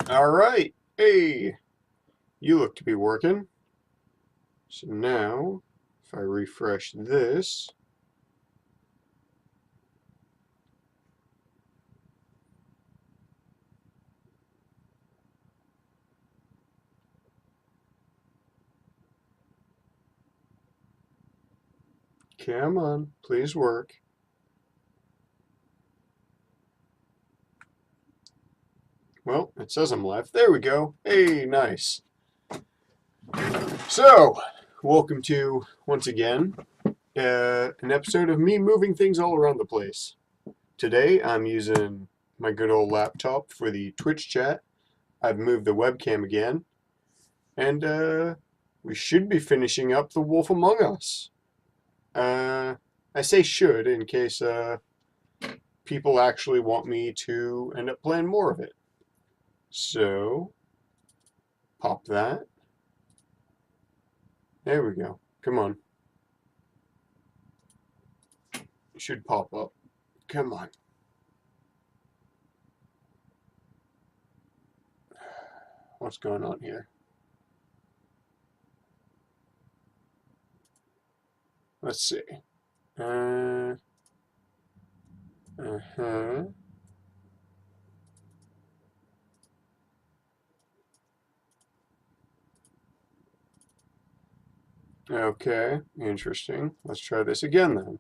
Alright, hey, you look to be working. So now, if I refresh this, come on, please work. Well, it says I'm live. There we go. Hey, nice. So, welcome to, once again, an episode of me moving things all around the place. Today, I'm using my good old laptop for the Twitch chat. I've moved the webcam again. And, we should be finishing up The Wolf Among Us. I say should in case, people actually want me to end up playing more of it. So, pop that. There we go. Come on. It should pop up. Come on. What's going on here? Let's see. Uh-huh. Okay, interesting. Let's try this again then.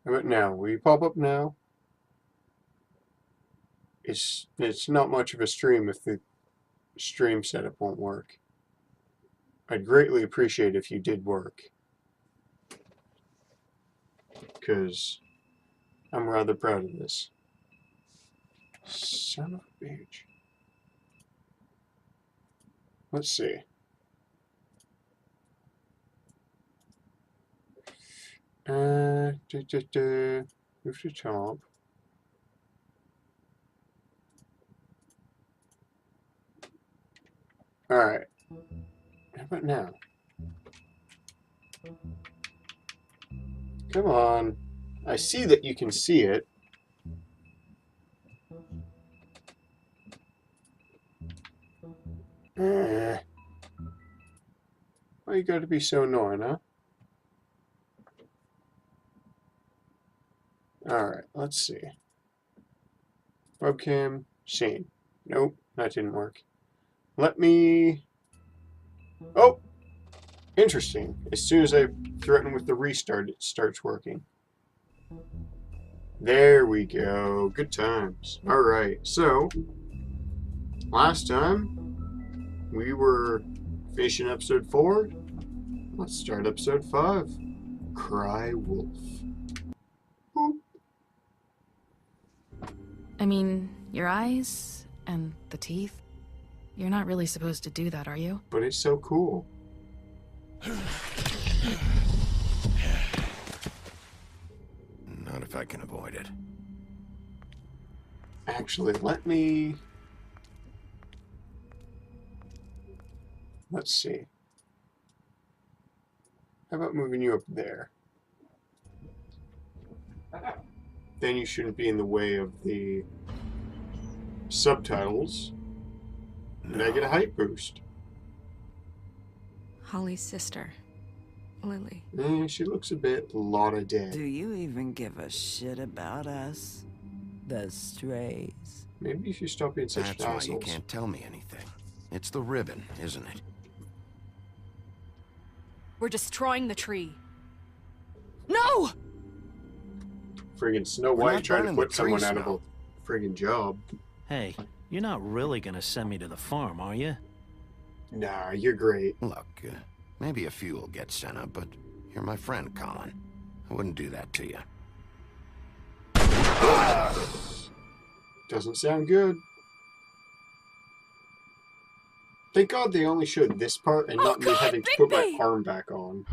How about now? Will you pop up now? It's not much of a stream if the stream setup won't work. I'd greatly appreciate if you did work. Because I'm rather proud of this. Son of a bitch. Let's see. Move to top. Alright. How about now? Come on. I see that you can see it. Why you gotta be so annoying, huh? Alright, let's see. Webcam, scene. Nope, that didn't work. Let me... Oh! Interesting. As soon as I threaten with the restart, it starts working. There we go. Good times. Alright, so... Last time, we were finishing episode 4. Let's start episode 5. Cry Wolf. Boop. I mean, your eyes and the teeth. You're not really supposed to do that, are you? But it's so cool. Not if I can avoid it. Actually, let me... Let's see. How about moving you up there? Then you shouldn't be in the way of the subtitles. And I get a height boost. Holly's sister, Lily. She looks a bit Lauderdale. Do you even give a shit about us? The strays. Maybe if you stop being such That's why assholes. you can't tell me anything. It's the ribbon, isn't it? We're destroying the tree. No! Friggin' Snow We're White not trying to burning the put someone tree, out of Snow. a friggin' job. Hey, you're not really gonna send me to the farm, are you? Nah, you're great. Look, maybe a few will get sent up, but you're my friend, Colin. I wouldn't do that to you. Doesn't sound good. Thank God they only showed this part and not me having to put my arm back on.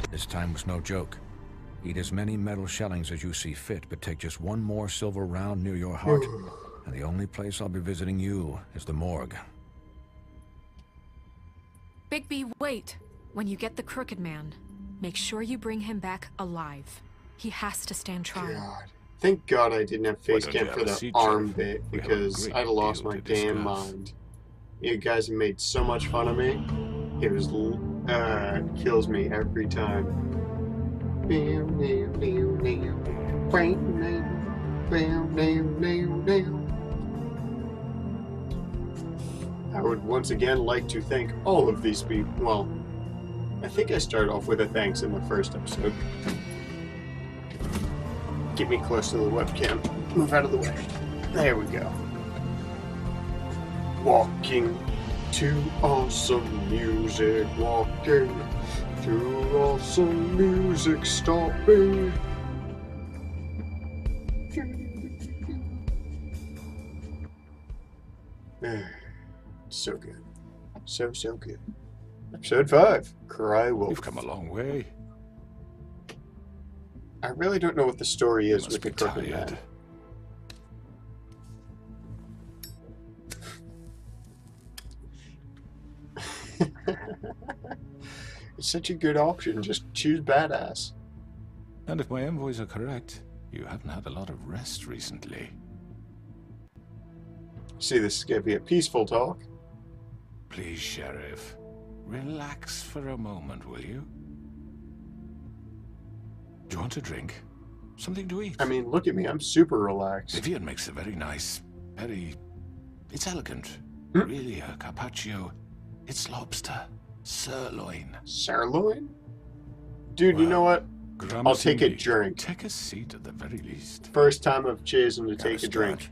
This time was no joke. Eat as many metal shellings as you see fit, but take just one more silver round near your heart. And the only place I'll be visiting you is the morgue. Bigby, wait. When you get the Crooked Man, make sure you bring him back alive. He has to stand trial. God. Thank God I didn't have face don't you cam have for a the seat, arm Sheriff? bit We have a because great I'd have lost deal my to damn discuss. mind. You guys have made so much fun of me. It was kills me every time. I would once again like to thank all of these people. Well, I think I started off with a thanks in the first episode. Get me close to the webcam. Move out of the way. There we go. Walking to awesome music. Walking to awesome music. Stopping. So good. So good. Episode 5. Cry Wolf. We've come a long way. I really don't know what the story You is must with the be crooked tired. man. It's such a good option. Just choose badass. And if my envoys are correct, you haven't had a lot of rest recently. See, this is gonna be a peaceful talk. Please, Sheriff, relax for a moment, will you? Do you want a drink? Something to eat? I mean, look at me. I'm super relaxed. Vivian makes a very nice, it's elegant. Hmm? Really, a carpaccio. It's lobster. Sirloin. Sirloin? Dude, you know what? I'll take a drink. Take a seat at the very least. First time I've chosen to take a Scotch. drink.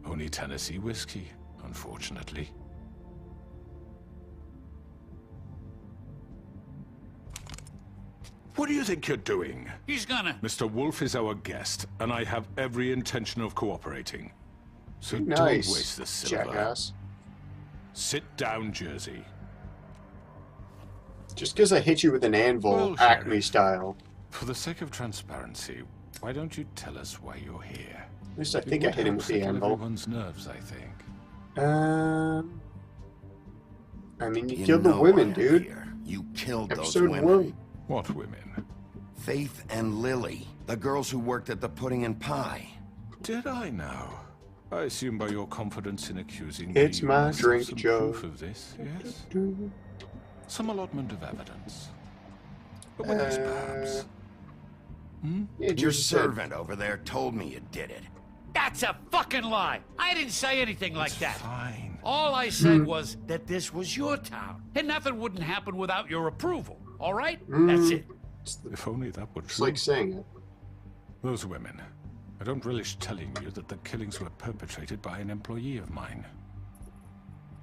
Only Tennessee whiskey, unfortunately. What do you think you're doing? He's gonna... Mr. Wolf is our guest, and I have every intention of cooperating. So Nice, don't waste the silver. jackass. Sit down, Jersey. Just because I hit you with an anvil, Well, Acme Sheriff. style. For the sake of transparency, why don't you tell us why you're here? At least I It think I would hit him help with the settle anvil. everyone's nerves, I think. I mean, you You killed the know women, why I'm dude. here. You killed those Episode women. 1. What women? Faith and Lily, the girls who worked at the Pudding and Pie. Did I now? I assume by your confidence in accusing It's me, you my must have drink, some Joe. proof of this, yes? Some allotment of evidence. A witness, perhaps? Yeah, Your just said. servant over there told me you did it. That's a fucking lie. I didn't say anything like It's that. fine. All I said was that this was your town, and nothing wouldn't happen without your approval. All right? That's it. If only that were It's true. like saying it. Those women. I don't relish telling you that the killings were perpetrated by an employee of mine.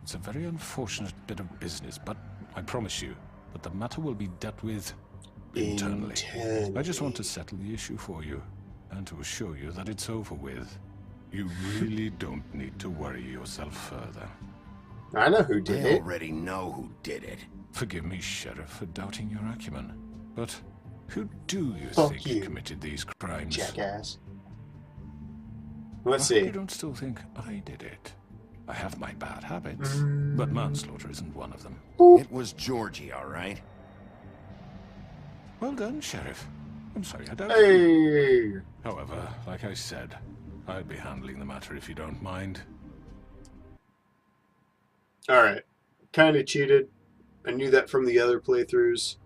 It's a very unfortunate bit of business, but I promise you that the matter will be dealt with internally. I just want to settle the issue for you, and to assure you that it's over with. You really don't need to worry yourself further. I know who did I it. already know who did it. Forgive me, Sheriff, for doubting your acumen, but who do you Fuck think you, committed these crimes? Jackass. Let's You see. don't still think I did it. I have my bad habits, but manslaughter isn't one of them. It was Georgie, all right? Well done, Sheriff. I'm sorry I doubted you. Hey! However, like I said, I'd be handling the matter if you don't mind. Alright. Kind of cheated. I knew that from the other playthroughs.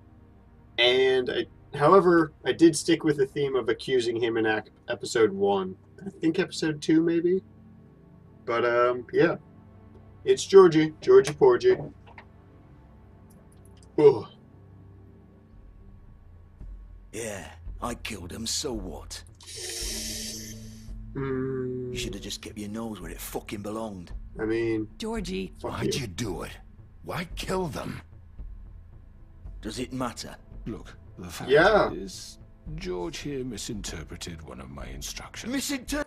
However, I did stick with the theme of accusing him in episode 1. I think episode 2, maybe? But, yeah. It's Georgie. Georgie Porgy. Ugh. Yeah, I killed him, so what? Mm, You should have just kept your nose where it fucking belonged. I mean, Georgie, fuck Why'd you. you do it? Why kill them? Does it matter? Look, the fact Yeah. is, George here misinterpreted one of my instructions. Misinterpreted?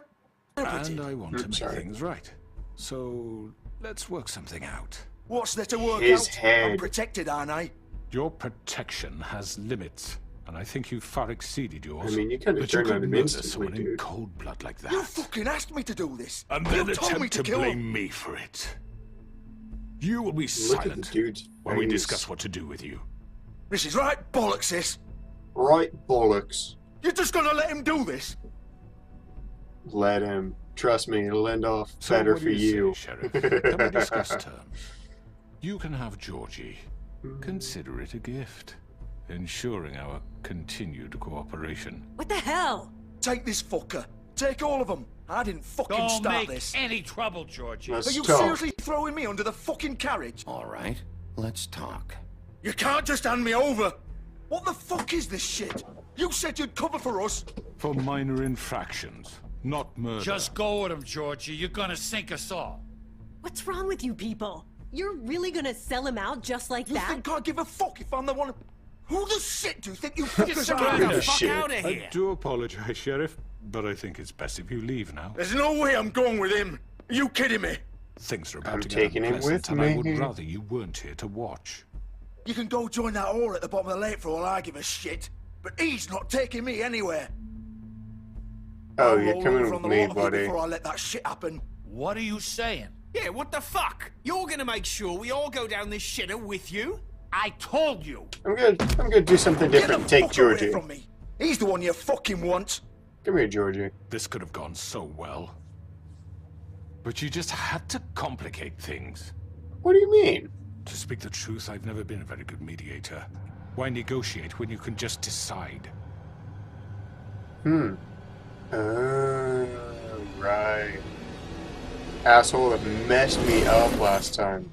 And I want to make sorry. things right. So, let's work something out. What's there to work His out? head. I'm protected, aren't I? Your protection has limits, and I think you've far exceeded yours. I mean, you kinda But you turned on could him murder instantly, someone in dude. cold blood like that. You fucking asked me to do this. And You then told me attempt to kill blame him. me for it. You will be Look at the silent dude's when we face. discuss what to do with you. This is right bollocks, this. Right bollocks. You're just gonna let him do this? Let him. Trust me, it'll end off So better what for do you. say, Sheriff? Can we discuss terms? You can have Georgie. Consider it a gift, ensuring our continued cooperation. What the hell? Take this fucker. Take all of them. I didn't fucking Don't start make this. any trouble, Georgie. Let's Are you talk. seriously throwing me under the fucking carriage? All right, let's talk. You can't just hand me over. What the fuck is this shit? You said you'd cover for us. For minor infractions, not murder. Just go with him, Georgie. You're gonna sink us all. What's wrong with you people? You're really gonna sell him out just like You that? think I give a fuck if I'm the one? Who the shit do you think you Get fuckers the are? fuck shit. out of I here. do apologize, Sheriff, but I think it's best if you leave now. There's no way I'm going with him. Are you kidding me? Things are about I'm to get taking him unpleasant, with and I would me. rather you weren't here to watch. You can go join that whore at the bottom of the lake for all I give a shit. But he's not taking me anywhere. Oh, I'll you're roll coming over with on the me, waterfall buddy. Before I let that shit happen. What are you saying? Yeah, what the fuck? You're gonna make sure we all go down this shitter with you? I told you. I'm gonna do something different. Get the Take fuck away Georgie. from me. He's the one you fucking want. Come here, Georgie. This could have gone so well. But you just had to complicate things. What do you mean? To speak the truth, I've never been a very good mediator. Why negotiate when you can just decide? Right. Asshole that messed me up last time.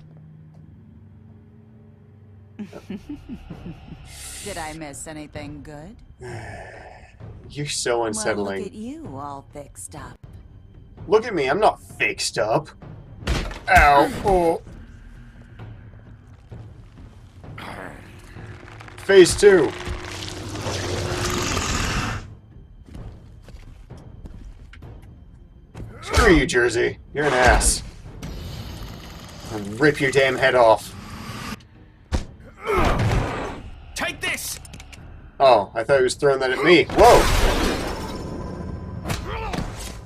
Did I miss anything good? You're so Well, unsettling. look at you, all fixed up. Look at me, I'm not fixed up. Ow. Oh. Phase 2. Screw you, Jersey. You're an ass. I'll rip your damn head off. Take this! Oh, I thought he was throwing that at me. Whoa!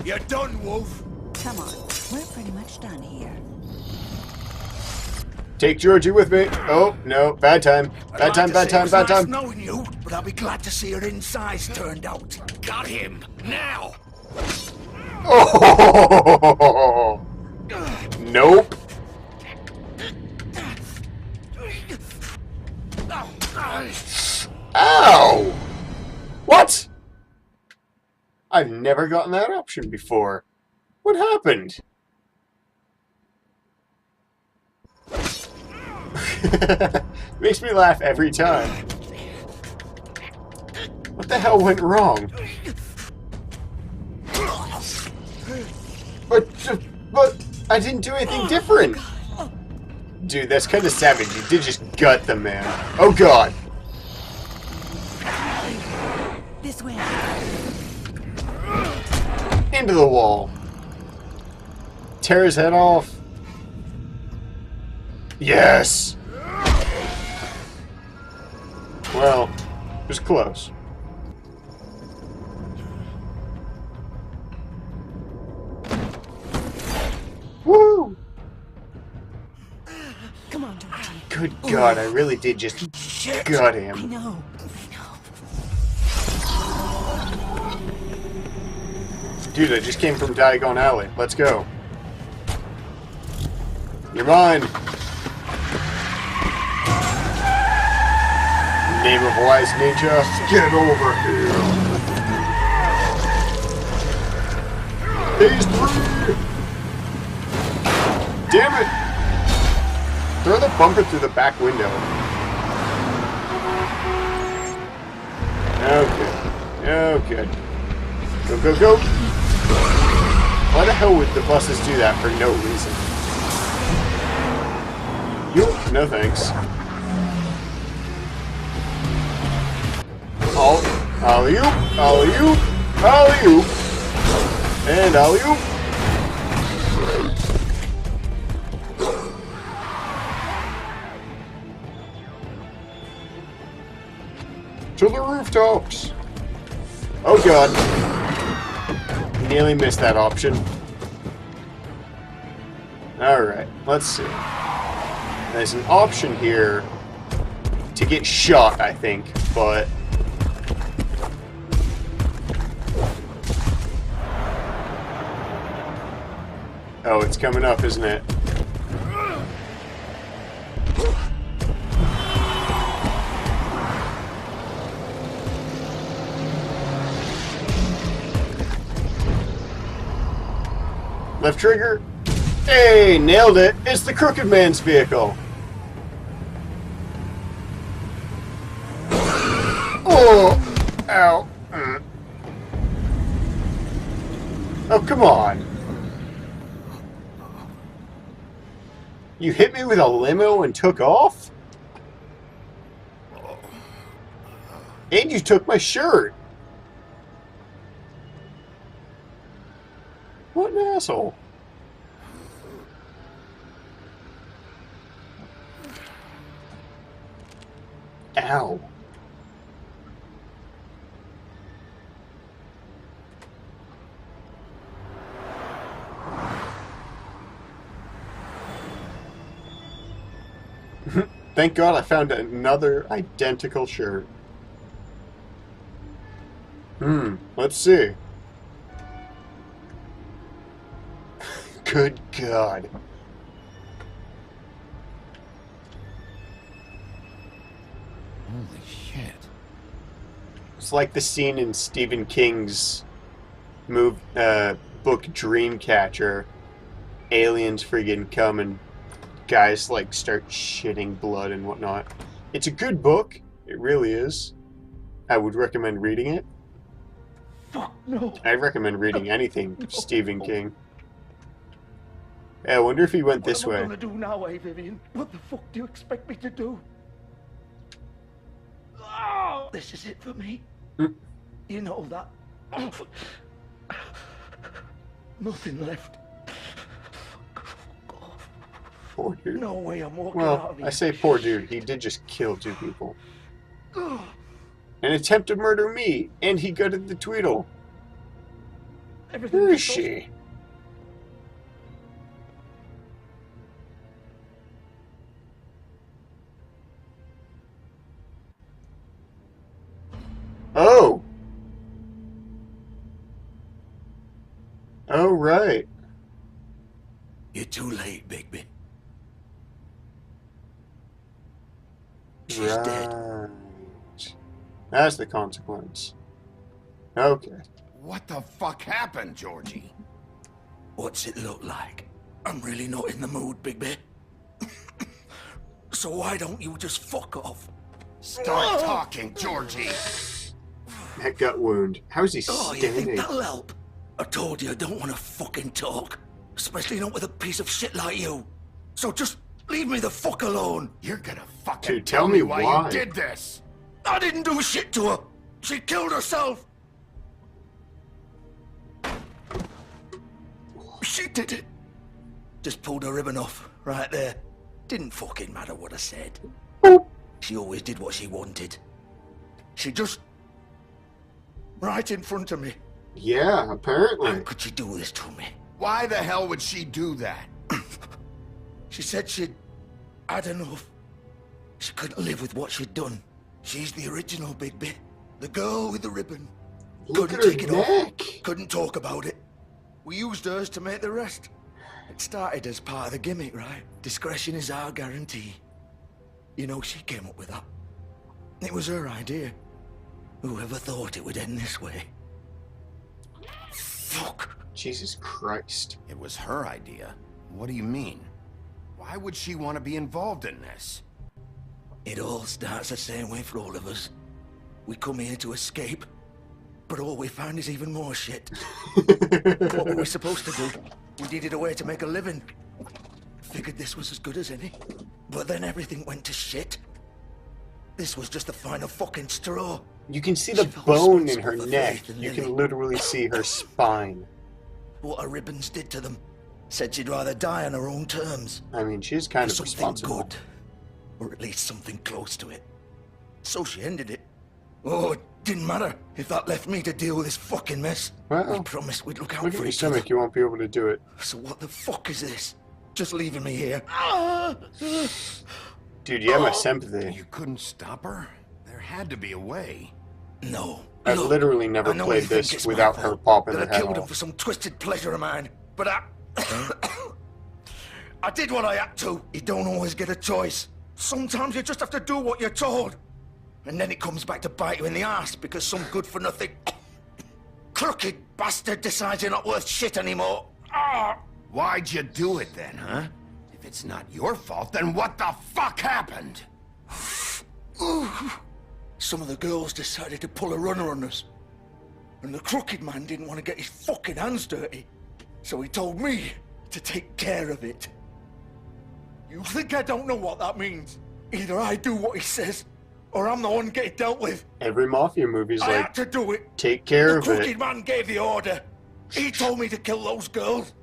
You're done, Wolf. Come on, we're pretty much done here. Take Georgie with me. Oh, no. Bad time. Bad time, bad time, bad Nice time. knowing you, but I'll be glad to see her insides turned out. Got him! Now! Oh! Nope. Ow! What? I've never gotten that option before. What happened? Makes me laugh every time. What the hell went wrong? But I didn't do anything different. Dude, that's kind of savage. You did just gut the man. Oh god. This way. Into the wall. Tear his head off. Yes. Well, it was close. Woo! Come on, Georgie. Good God, I really did just gut I him. know. Dude, I just came from Diagon Alley. Let's go. You're mine. Name of wise ninja, get over here. Phase 3. Damn it! Throw the bumper through the back window. Okay. Okay. Go, go, go! Why the hell would the buses do that for no reason? You, no thanks. Alley-oop, alley-oop, alley-oop, and alley-oop. To the rooftops. Oh god. Nearly missed that option. Alright, let's see. There's an option here to get shot, I think, but... Oh, it's coming up, isn't it? Left trigger. Hey, nailed it. It's the Crooked Man's vehicle. Oh, ow. Oh, come on. You hit me with a limo and took off? And you took my shirt. What an asshole. Ow. Thank God I found another identical shirt. Let's see. Good God. Holy shit. It's like the scene in Stephen King's book Dreamcatcher. Aliens friggin' come and guys like start shitting blood and whatnot. It's a good book. It really is. I would recommend reading it. Fuck no. I recommend reading anything Stephen King. I wonder if he went this way. What am I gonna do now, Vivian? What the fuck do you expect me to do? Oh, this is it for me. You know that. Nothing left. Poor dude. No way I'm walking out Well, of here. I say poor dude. He did just kill 2 people. And attempt to murder me, and he gutted the Tweedle. Where is she? Oh! Oh, right. You're too late, Bigby. She's dead. That's the consequence. Okay. What the fuck happened, Georgie? What's it look like? I'm really not in the mood, Bigby. So why don't you just fuck off? Start talking, Georgie. That gut wound. How's he Oh, you standing? think that'll help? I told you I don't want to fucking talk. Especially not with a piece of shit like you. So just leave me the fuck alone. You're gonna fucking Dude, tell me why. you did this. I didn't do shit to her. She killed herself. She did it. Just pulled her ribbon off, right there. Didn't fucking matter what I said. She always did what she wanted. She just... right in front of me. Yeah, apparently. How could she do this to me? Why the hell would she do that? She said she'd had enough. She couldn't live with what she'd done. She's the original Bigby. The girl with the ribbon. Look at Couldn't her take it neck. off. Couldn't talk about it. We used hers to make the rest. It started as part of the gimmick, right? Discretion is our guarantee. You know, she came up with that. It was her idea. Whoever thought it would end this way? Fuck. Jesus Christ. It was her idea. What do you mean? Why would she want to be involved in this? It all starts the same way for all of us. We come here to escape, but all we find is even more shit. What were we supposed to do? We needed a way to make a living. Figured this was as good as any. But then everything went to shit. This was just the final fucking straw. You can see the She felt bone in her responsible for neck. Faith and You Lily. can literally see her spine. What her ribbons did to them. Said she'd rather die on her own terms. I mean, she's kind For of something responsible. good. Or at least something close to it. So she ended it. Oh, it didn't matter if that left me to deal with this fucking mess. Well, We promised we'd look out Look at for your each other. stomach. You won't be able to do it. So what the fuck is this? Just leaving me here? Dude, you have my sympathy. You couldn't stop her? There had to be a way. No. I've Look, literally never I know played you think this it's without my her fault, popping that her I head killed him off. for some twisted pleasure of mine, but I did what I had to. You don't always get a choice. Sometimes you just have to do what you're told. And then it comes back to bite you in the ass because some good-for-nothing crooked bastard decides you're not worth shit anymore. Why'd you do it then, huh? If it's not your fault, then what the fuck happened? Some of the girls decided to pull a runner on us. And the crooked man didn't want to get his fucking hands dirty. So he told me to take care of it. You think I don't know what that means? Either I do what he says, or I'm the one getting dealt with. Every Mafia movie's I like, had to do it. take care of The it. crooked man gave the order. He told me to kill those girls.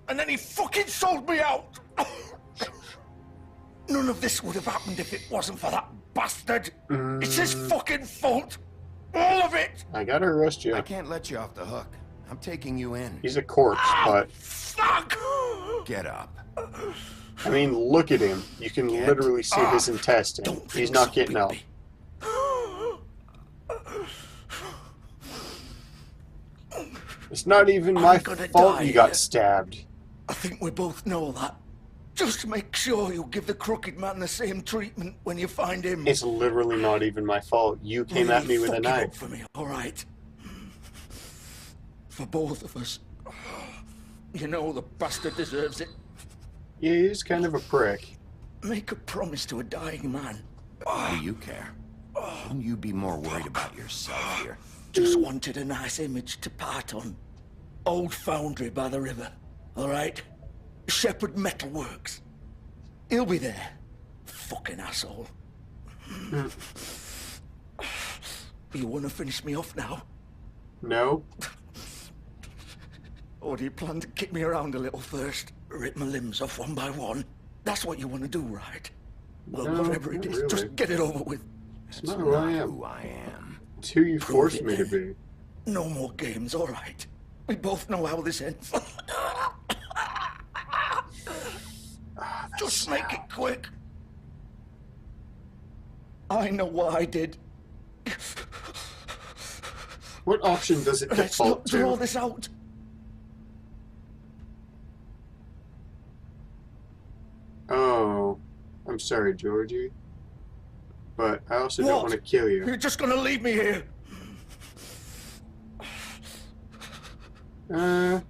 And then he fucking sold me out. None of this would have happened if it wasn't for that bastard. It's his fucking fault. All of it. I gotta arrest you. I can't let you off the hook. I'm taking you in. He's a corpse, but... Fuck! Get up. I mean, look at him. You can literally see his intestine. He's not getting out. It's not even my fault you got stabbed. I think we both know that. Just make sure you give the crooked man the same treatment when you find him. It's literally not even my fault. You came at me with a Fuck it up knife. for me, all right? For both of us. You know the bastard deserves it. Yeah, he's kind of a prick. Make a promise to a dying man. Why do you care? Shouldn't you be more worried about yourself here? Just wanted a nice image to part on. Old foundry by the river, all right? Shepherd Metalworks. He'll be there. Fucking asshole. You want to finish me off now? No. Or do you plan to kick me around a little first? Rip my limbs off one by one? That's what you want to do, right? Well, No, whatever it not is, really. just get it over with. It's not who I am. Who I am. It's who you Prove forced it me to then. be. No more games, all right? We both know how this ends. Just make it quick. I know what I did. What option does it Let's not default draw to? this out. Oh, I'm sorry, Georgie. But I also don't What? want to kill you. You're just gonna leave me here. No.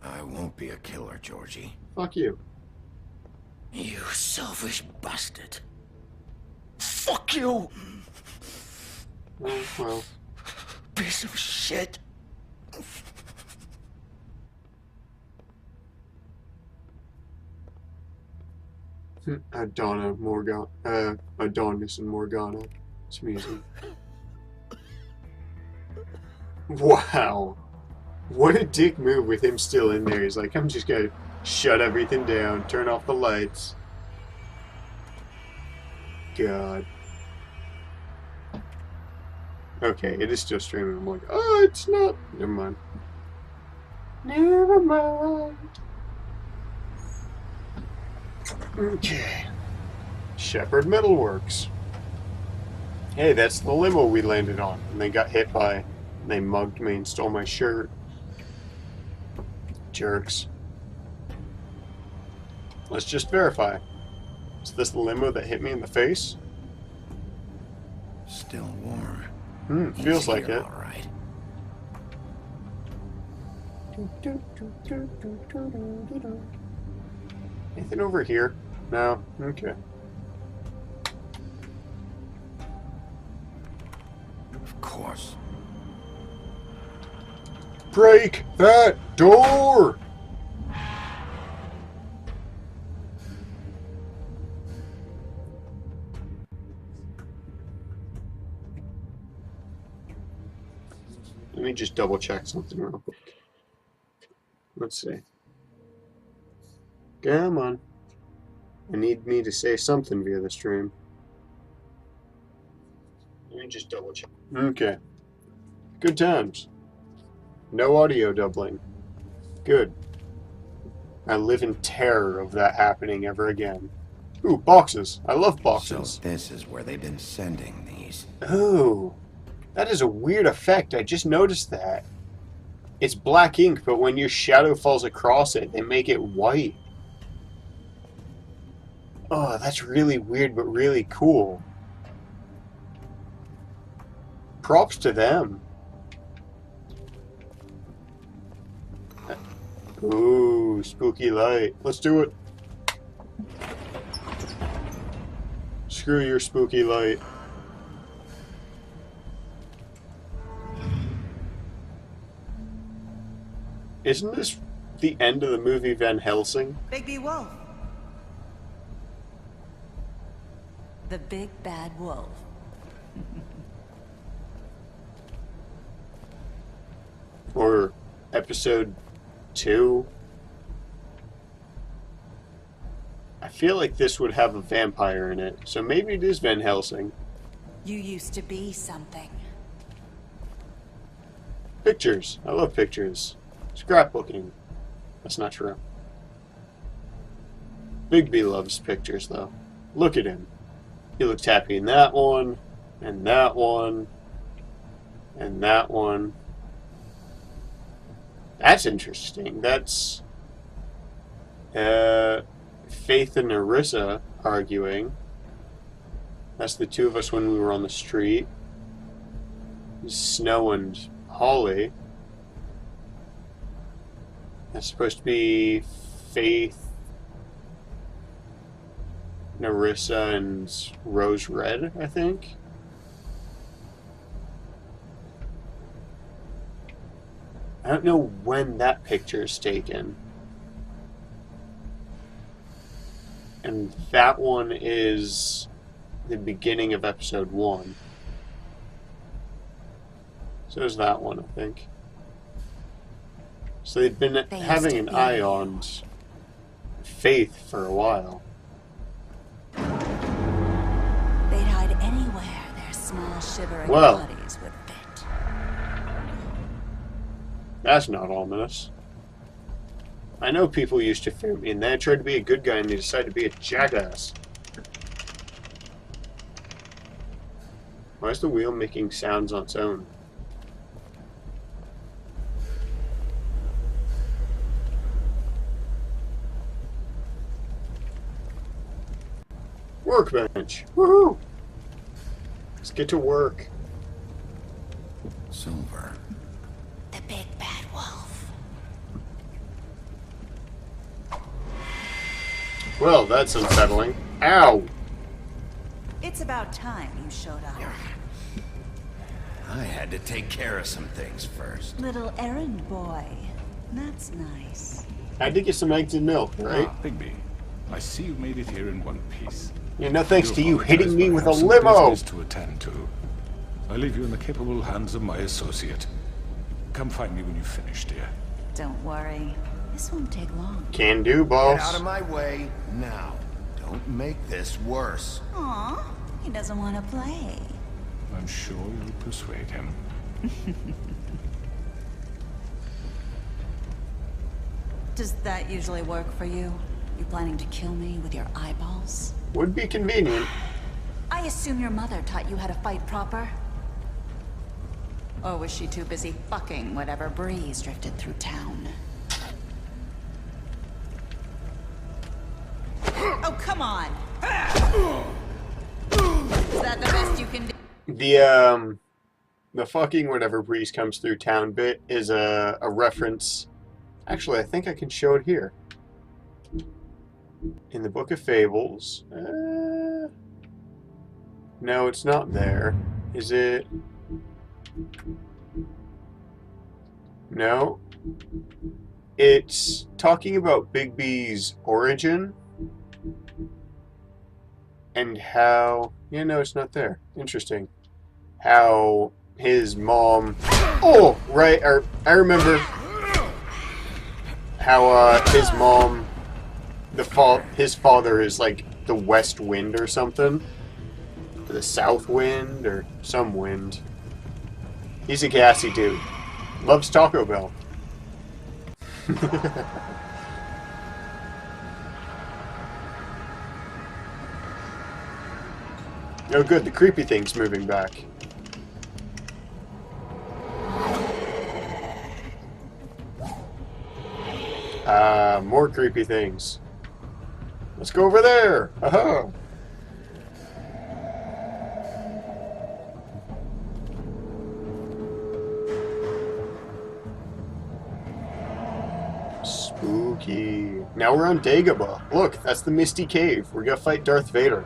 I won't be a killer, Georgie. Fuck you. You selfish bastard. Fuck you. Oh, well. Piece of shit. Adonna Morgana. Adonis and Morgana. It's amusing. Wow. What a dick move with him still in there. He's like, I'm just gonna shut everything down, turn off the lights. God. Okay, it is still streaming. I'm like, oh, it's not. Never mind. Never mind. Okay. Shepherd Metalworks. Hey, that's the limo we landed on. And they got hit by. They mugged me and stole my shirt. Jerks. Let's just verify. Is this the limo that hit me in the face? Still warm. Feels like it. All right. Anything over here? No? Okay. Of course. Break that door! Let me just double check something real quick. Let's see. Come on. I need me to say something via the stream. Let me just double check. Okay. Good times. No audio doubling. Good. I live in terror of that happening ever again. Ooh, boxes. I love boxes. So this is where they've been sending these. Oh. That is a weird effect. I just noticed that. It's black ink, but when your shadow falls across it, they make it white. Oh, that's really weird, but really cool. Props to them. Ooh, spooky light. Let's do it. Screw your spooky light. Isn't this the end of the movie Van Helsing? Bigby Wolf. The big bad wolf. Or episode 2? I feel like this would have a vampire in it, so maybe it is Van Helsing. You used to be something. Pictures. I love pictures. Scrapbooking. That's not true. Bigby loves pictures, though. Look at him. He looks happy in that one, and that one, and that one. That's interesting. That's Faith and Narissa arguing. That's the two of us when we were on the street. Snow and Holly. That's supposed to be Faith, Narissa, and Rose Red, I think. I don't know when that picture is taken. And that one is the beginning of episode 1. So is that one, I think. So they've been having an eye on Faith for a while. They'd hide anywhere their small shivering Well, bodies would fit. That's not ominous. I know people used to fear me, and then I tried to be a good guy and they decided to be a jackass. Why is the wheel making sounds on its own? Workbench! Woohoo! Let's get to work. Silver. The big bad wolf. Well, that's unsettling. Ow! It's about time you showed up. I had to take care of some things first. Little errand boy. That's nice. I had to get some eggs and milk, right? Ah, Bigby. I see you made it here in one piece. Yeah, no thanks to you apologize, hitting me but I with have a some limo! business to attend to. I leave you in the capable hands of my associate. Come find me when you finish, dear. Don't worry. This won't take long. Can do, boss. Get out of my way now. Don't make this worse. Aw, he doesn't want to play. I'm sure you'll persuade him. Does that usually work for you? You planning to kill me with your eyeballs? Would be convenient. I assume your mother taught you how to fight proper? Or was she too busy fucking whatever breeze drifted through town? Oh, come on! Is that the best you can do? The fucking whatever breeze comes through town bit is a reference. Actually, I think I can show it here. In the Book of Fables. No, it's not there. Is it? No. It's talking about Bigby's origin. And how... Yeah, no, it's not there. Interesting. How his mom... Oh! Right, I remember how his mom... His father is like the west wind or something. Or the south wind or some wind. He's a gassy dude. Loves Taco Bell. Oh good, the creepy thing's moving back. More creepy things. Let's go over there! Aha! Spooky. Now we're on Dagobah. Look, that's the Misty Cave. We're gonna fight Darth Vader.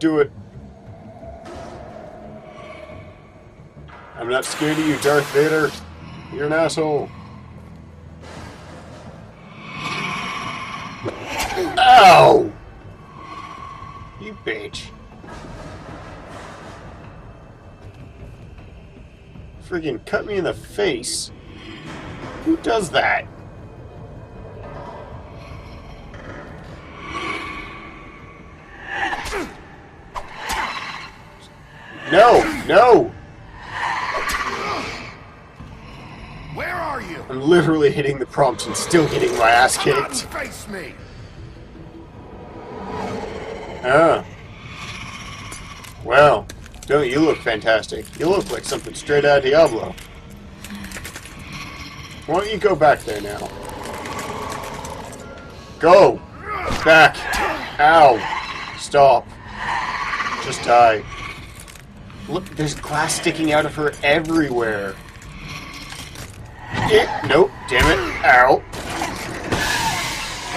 Do it. I'm not scared of you, Darth Vader. You're an asshole. Ow! You bitch. Freaking cut me in the face. Who does that? No! No! Where are you? I'm literally hitting the prompt and still getting my ass Come out kicked. and face me. Ah. Well, don't you look fantastic. You look like something straight out of Diablo. Why don't you go back there now? Go! Back! Ow! Stop. Just die. Look, there's glass sticking out of her everywhere. Nope, damn it. Ow.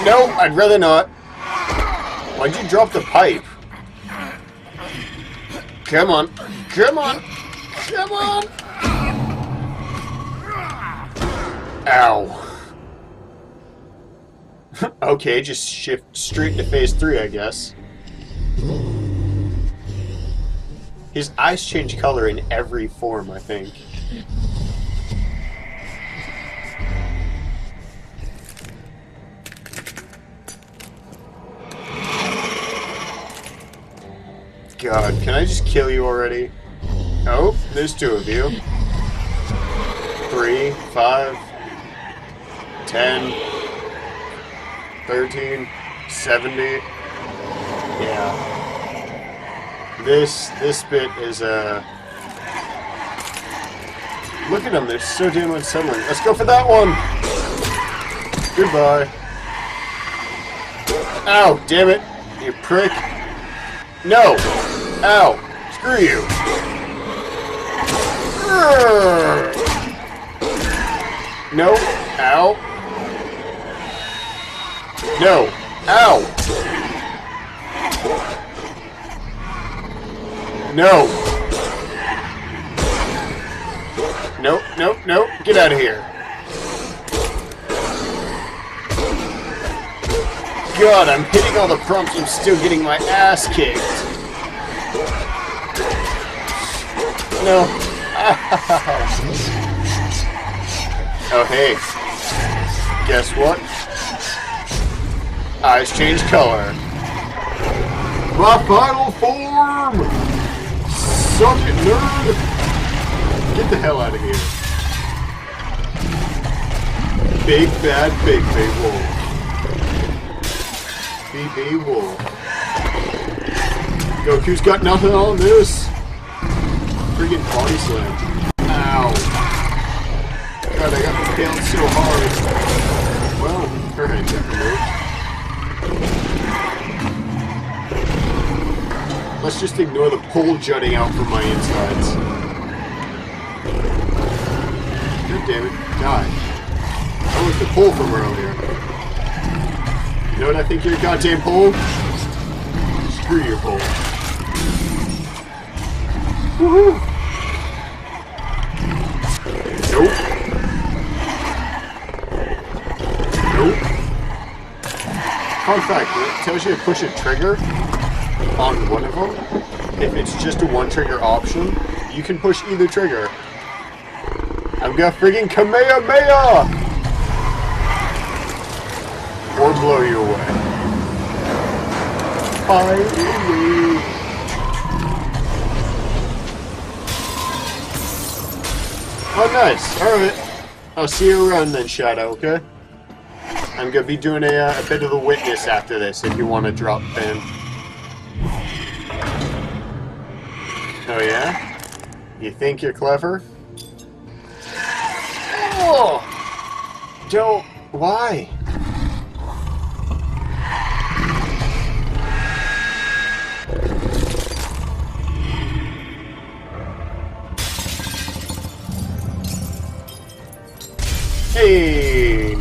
No, I'd rather not. Why'd you drop the pipe? Come on. Come on. Come on. Ow. Okay, just shift straight to phase 3, I guess. His eyes change color in every form, I think. God, can I just kill you already? Oh, there's 2 of you. 3, 5, 10, 13, 70. Yeah. This bit is look at them, they're so damn unsettling. Let's go for that one! Goodbye. Ow, damn it, you prick. No! Ow! Screw you! No! Ow! No! Ow! No! Nope, nope, nope. Get out of here. God, I'm hitting all the prompts. I'm still getting my ass kicked. No. Oh, hey. Guess what? Eyes change color. My final form! Suck it, nerd! Get the hell out of here. Big bad wolf. BB wolf. Goku's got nothing on this. Friggin' body slam. Ow. God, I got impaled so hard. Well, her head got removed. Let's just ignore the pole jutting out from my insides. God damn it, die. That was the pole from earlier. You know what I think of your goddamn pole? Screw your pole. Woohoo! Nope. Nope. Fun fact, when it tells you to push a trigger on one of them, if it's just a one trigger option, you can push either trigger. I'm gonna friggin' Kamehameha! Or blow you away. Finally! Oh, nice. Alright. I'll see you around then, Shadow, okay? I'm gonna be doing a bit of the witness after this, if you want to drop in. Oh, yeah? You think you're clever? Oh! Don't. Why? Hey!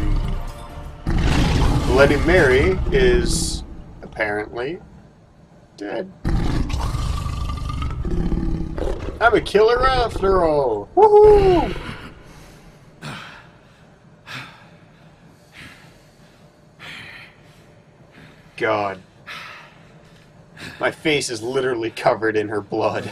Bloody Mary is apparently dead. I'm a killer after all. Woohoo! God. My face is literally covered in her blood.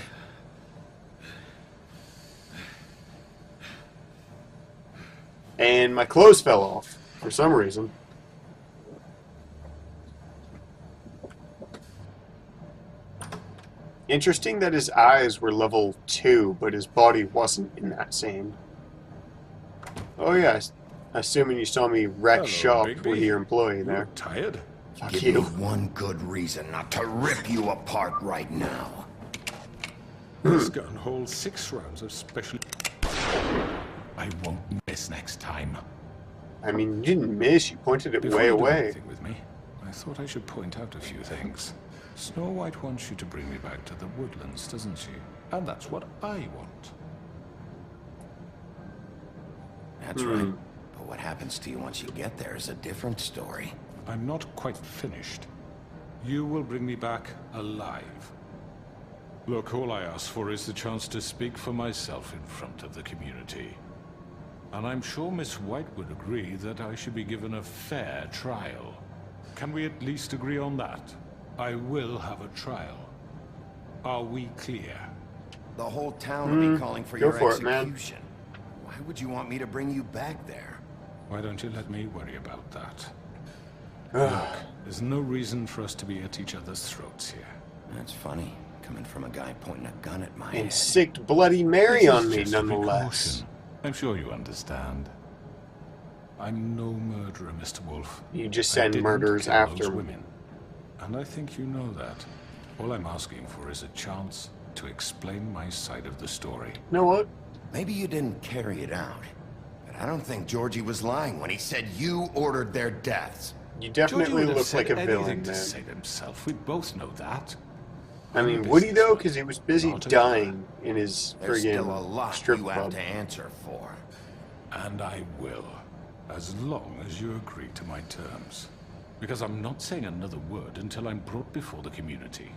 And my clothes fell off for some reason. Interesting that his eyes were level 2, but his body wasn't in that same. Oh yeah, assuming you saw me wreck Hello, shop Bigby. with your employee there. You're tired? Fuck Give you. me one good reason not to rip you apart right now. This gun holds 6 rounds of special... I won't miss next time. I mean, you didn't miss. You pointed it Before way you do away. anything with me, I thought I should point out a few things. Snow White wants you to bring me back to the woodlands, doesn't she? And that's what I want. That's right. But what happens to you once you get there is a different story. I'm not quite finished. You will bring me back alive. Look, all I ask for is the chance to speak for myself in front of the community. And I'm sure Miss White would agree that I should be given a fair trial. Can we at least agree on that? I will have a trial. Are we clear? The whole town will be calling for Go your for it, man. execution. Why would you want me to bring you back there? Why don't you let me worry about that? Look, there's no reason for us to be at each other's throats here. That's funny, coming from a guy pointing a gun at my And head. sicked Bloody Mary This on is me, just a nonetheless. precaution. I'm sure you understand. I'm no murderer, Mr. Wolf. You just I send didn't murderers kill after those me. women. And I think you know that. All I'm asking for is a chance to explain my side of the story. You know what? Maybe you didn't carry it out, but I don't think Georgie was lying when he said you ordered their deaths. You Georgie definitely would have look said like a anything villain, to man. save himself. We both know that. I I'm a mean, would he though? businessman, Because he was busy not a dying in his There's still a friggin' lot strip you club. have to answer for. And I will, as long as you agree to my terms. Because I'm not saying another word until I'm brought before the community.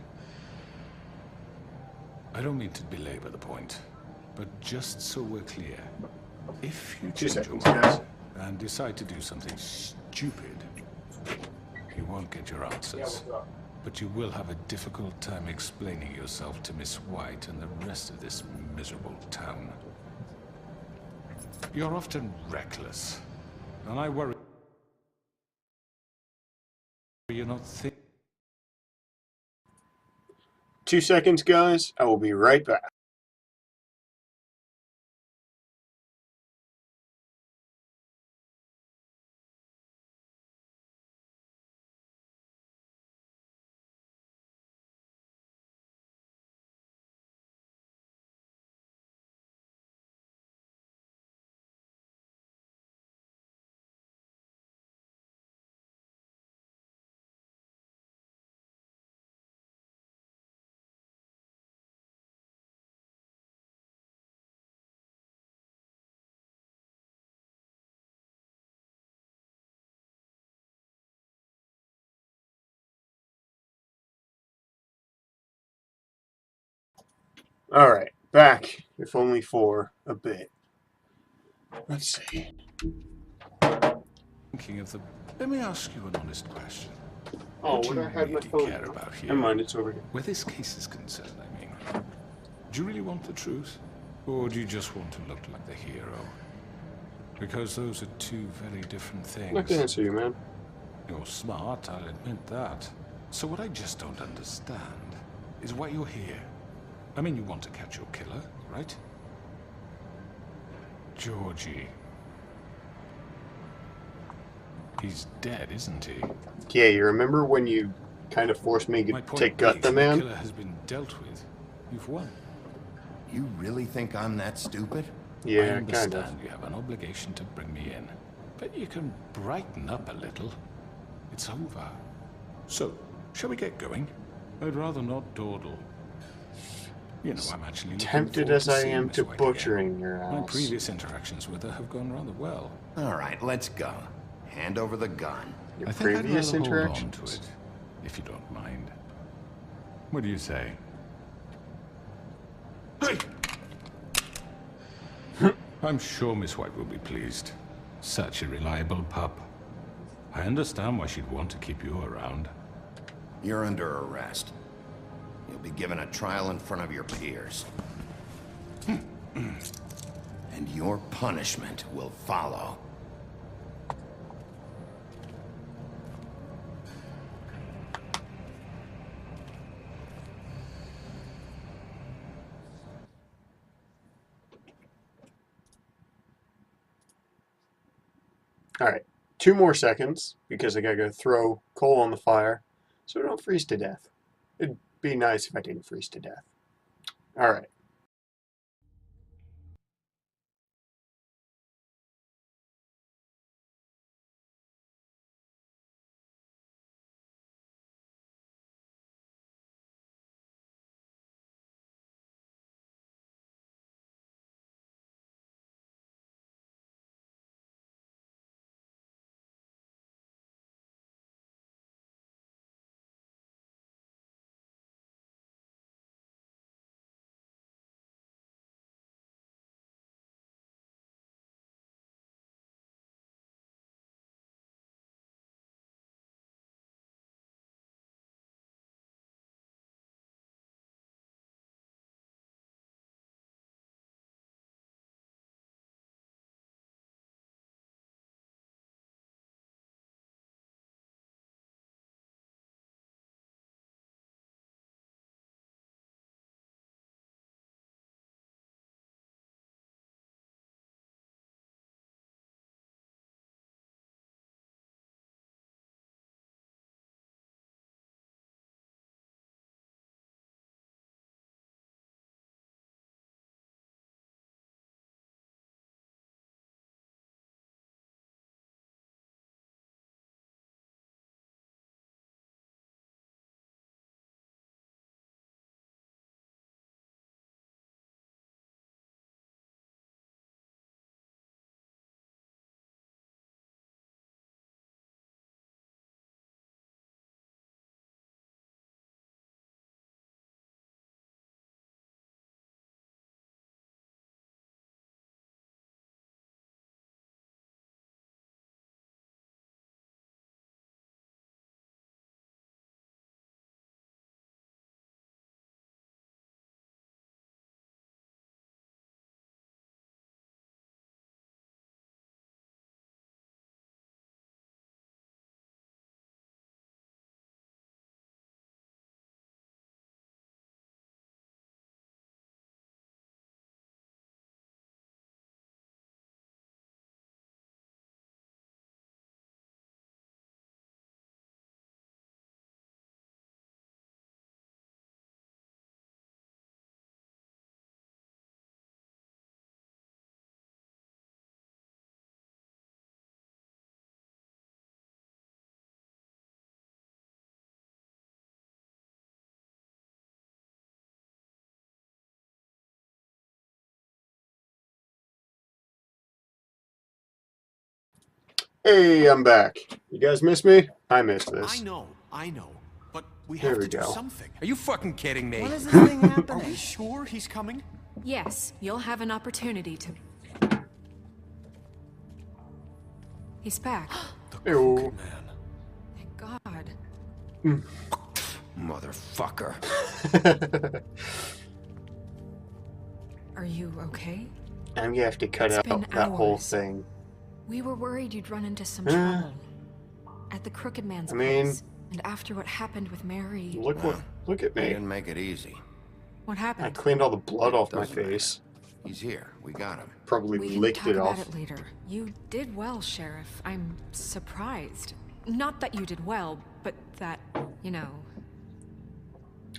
I don't mean to belabor the point, but just so we're clear, if you 2 change your seconds, guys. mind and decide to do something stupid, you won't get your answers. But you will have a difficult time explaining yourself to Miss White and the rest of this miserable town. You're often reckless, and I worry you're not thinking. 2 seconds, guys. I will be right back. Alright, back, if only for a bit. Let's see. Thinking of the. Let me ask you an honest question. Oh, What do would you I had my really phone? care about here? Never mind, it's over here. Where this case is concerned, I mean. Do you really want the truth? Or do you just want to look like the hero? Because those are 2 very different things. I'm not gonna answer you, man. You're smart, I'll admit that. So what I just don't understand is why you're here. I mean, you want to catch your killer, right? Georgie. He's dead, isn't he? Yeah, you remember when you kind of forced me My point to gut the being, man? The killer has been dealt with. You've won. You really think I'm that stupid? I Yeah, understand kind of. you have an obligation to bring me in, but you can brighten up a little. It's over. So, shall we get going? I'd rather not dawdle. You know, I'm actually looking Tempted forward as to I seeing am Miss to White butchering again. your My ass. previous interactions with her have gone rather well. All right, let's go. Hand over the gun. Your I think I'd previous rather hold on interactions? to it, if you don't mind. What do you say? Hey! I'm sure Miss White will be pleased. Such a reliable pup. I understand why she'd want to keep you around. You're under arrest. You'll be given a trial in front of your peers. And your punishment will follow. Alright, 2 more seconds, because I gotta go throw coal on the fire, so I don't freeze to death. It'd be nice if I didn't freeze to death. Alright. Hey, I'm back. You guys miss me? I missed this. I know, but we There have we to do go. something. Are you fucking kidding me? When is this thing Are happening? we sure he's coming? Yes, you'll have an opportunity to. He's back. Ew. Thank God. Motherfucker. Are you okay? I'm gonna have to cut It's out been that whole hours. thing. We were worried you'd run into some Huh? trouble. At the Crooked Man's I mean- place. And after what happened with Mary. Look at He me. didn't make it easy. What I happened? cleaned all the blood off my Doesn't matter. face. He's here. We got him. Probably We can licked talk it about off. it later. You did well, Sheriff. I'm surprised. Not that you did well, but that, you know.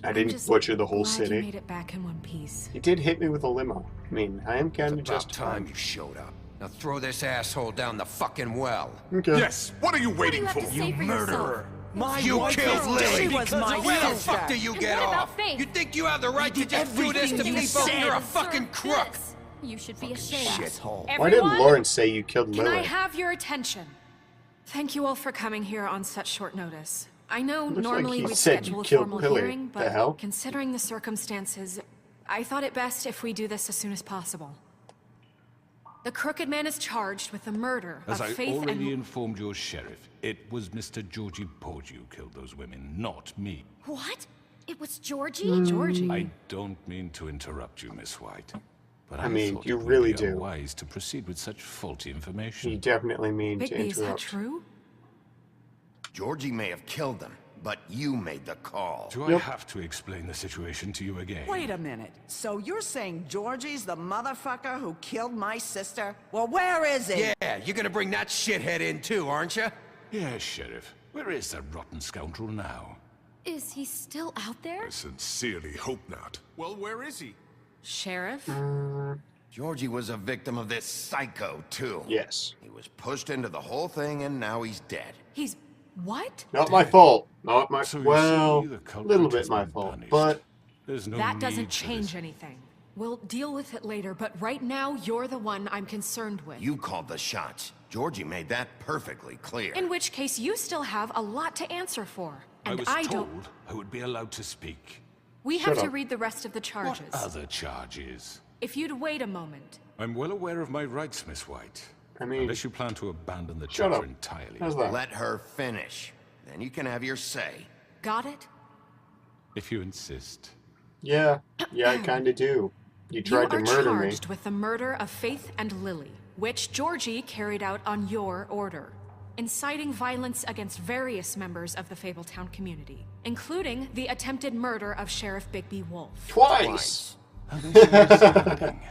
I I'm didn't just butcher the whole glad city. You made it back in one piece. He did hit me with a limo. I mean, I am kind of It's about justified. time you showed up. Now throw this asshole down the fucking well. Okay. Yes, what are you waiting for? You murderer! My You wife killed is dead Lily! because of Where the sister. fuck do you get what about off? Faith? You think you have the right to did just do this to everything you people? said. You're a fucking crook! This. You should be ashamed. Shithole. Why didn't Everyone, Lawrence say you killed Can I Lily? have your attention? Thank you all for coming here on such short notice. I know Looks like normally he we'd said you schedule a killed formal Lily. hearing, The but hell? considering the circumstances, I thought it best if we do this as soon as possible. The Crooked Man is charged with the murder As of I Faith already and... informed your sheriff, it was Mr. Georgie Porgy who killed those women, not me. What? It was Georgie? Georgie? I don't mean to interrupt you, Miss White, but I mean, thought you it would really be do. unwise to proceed with such faulty information. You definitely mean to Bigby, is that interrupt. true? Georgie may have killed them, but you made the call. Do I have to explain the situation to you again? Wait a minute. So you're saying Georgie's the motherfucker who killed my sister? Well, where is he? Yeah, you're gonna bring that shithead in too, aren't you? Yes, Sheriff. Where is that rotten scoundrel now? Is he still out there? I sincerely hope not. Well, where is he? Sheriff? Georgie was a victim of this psycho, too. Yes. He was pushed into the whole thing, and now he's dead. He's... what? Not my fault. Not my... So you well, see, the a culprit little bit has my been fault, punished. but... There's no That need doesn't for change this. anything. We'll deal with it later, but right now, you're the one I'm concerned with. You called the shots. Georgie made that perfectly clear. In which case, you still have a lot to answer for. I And was I told don't... I would be allowed to speak. We Shut have to up. read the rest of the charges. What other charges? If you'd wait a moment. I'm well aware of my rights, Miss White. I mean... Unless you plan to abandon the Shut chapter up. entirely. How's that? Let her finish. Then you can have your say. Got it? If you insist. Yeah. Yeah, I kind of do. You tried to You are murder me. charged with the murder of Faith and Lily, which Georgie carried out on your order, inciting violence against various members of the Fabletown community, including the attempted murder of Sheriff Bigby Wolf. Twice!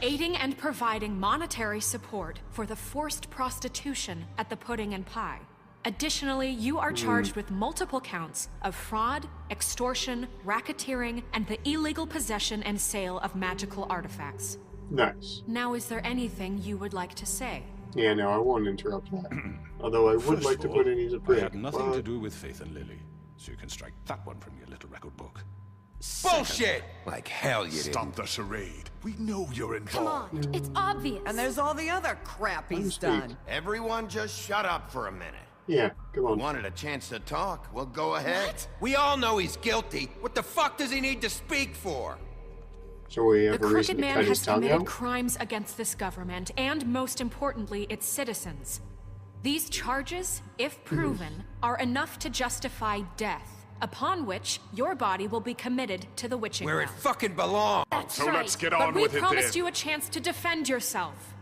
Aiding and providing monetary support for the forced prostitution at the Pudding and Pie. Additionally, you are charged with multiple counts of fraud, extortion, racketeering, and the illegal possession and sale of magical artifacts. Nice. Now, is there anything you would like to say? Yeah, no, I won't interrupt that. Although I would First like of to all, put in he's a prick. I had nothing to but- do with Faith and Lily, so you can strike that one from your little record book. Bullshit! Like hell you Stop didn't. the charade. We know you're Come involved. on, it's obvious. And there's all the other crap he's speak. done. Everyone just shut up for a minute. Yeah, come on. Wanted a chance to talk? Well, go ahead. What? We all know he's guilty. What the fuck does he need to speak for? So we The have a reason Crooked to Man cut his has tongue committed out? crimes against this government and, most importantly, its citizens. These charges, if proven, are enough to justify death, upon which your body will be committed to the witching Where it well. fucking belongs. That's So right. let's get But on we with it promised then. you a chance to defend yourself,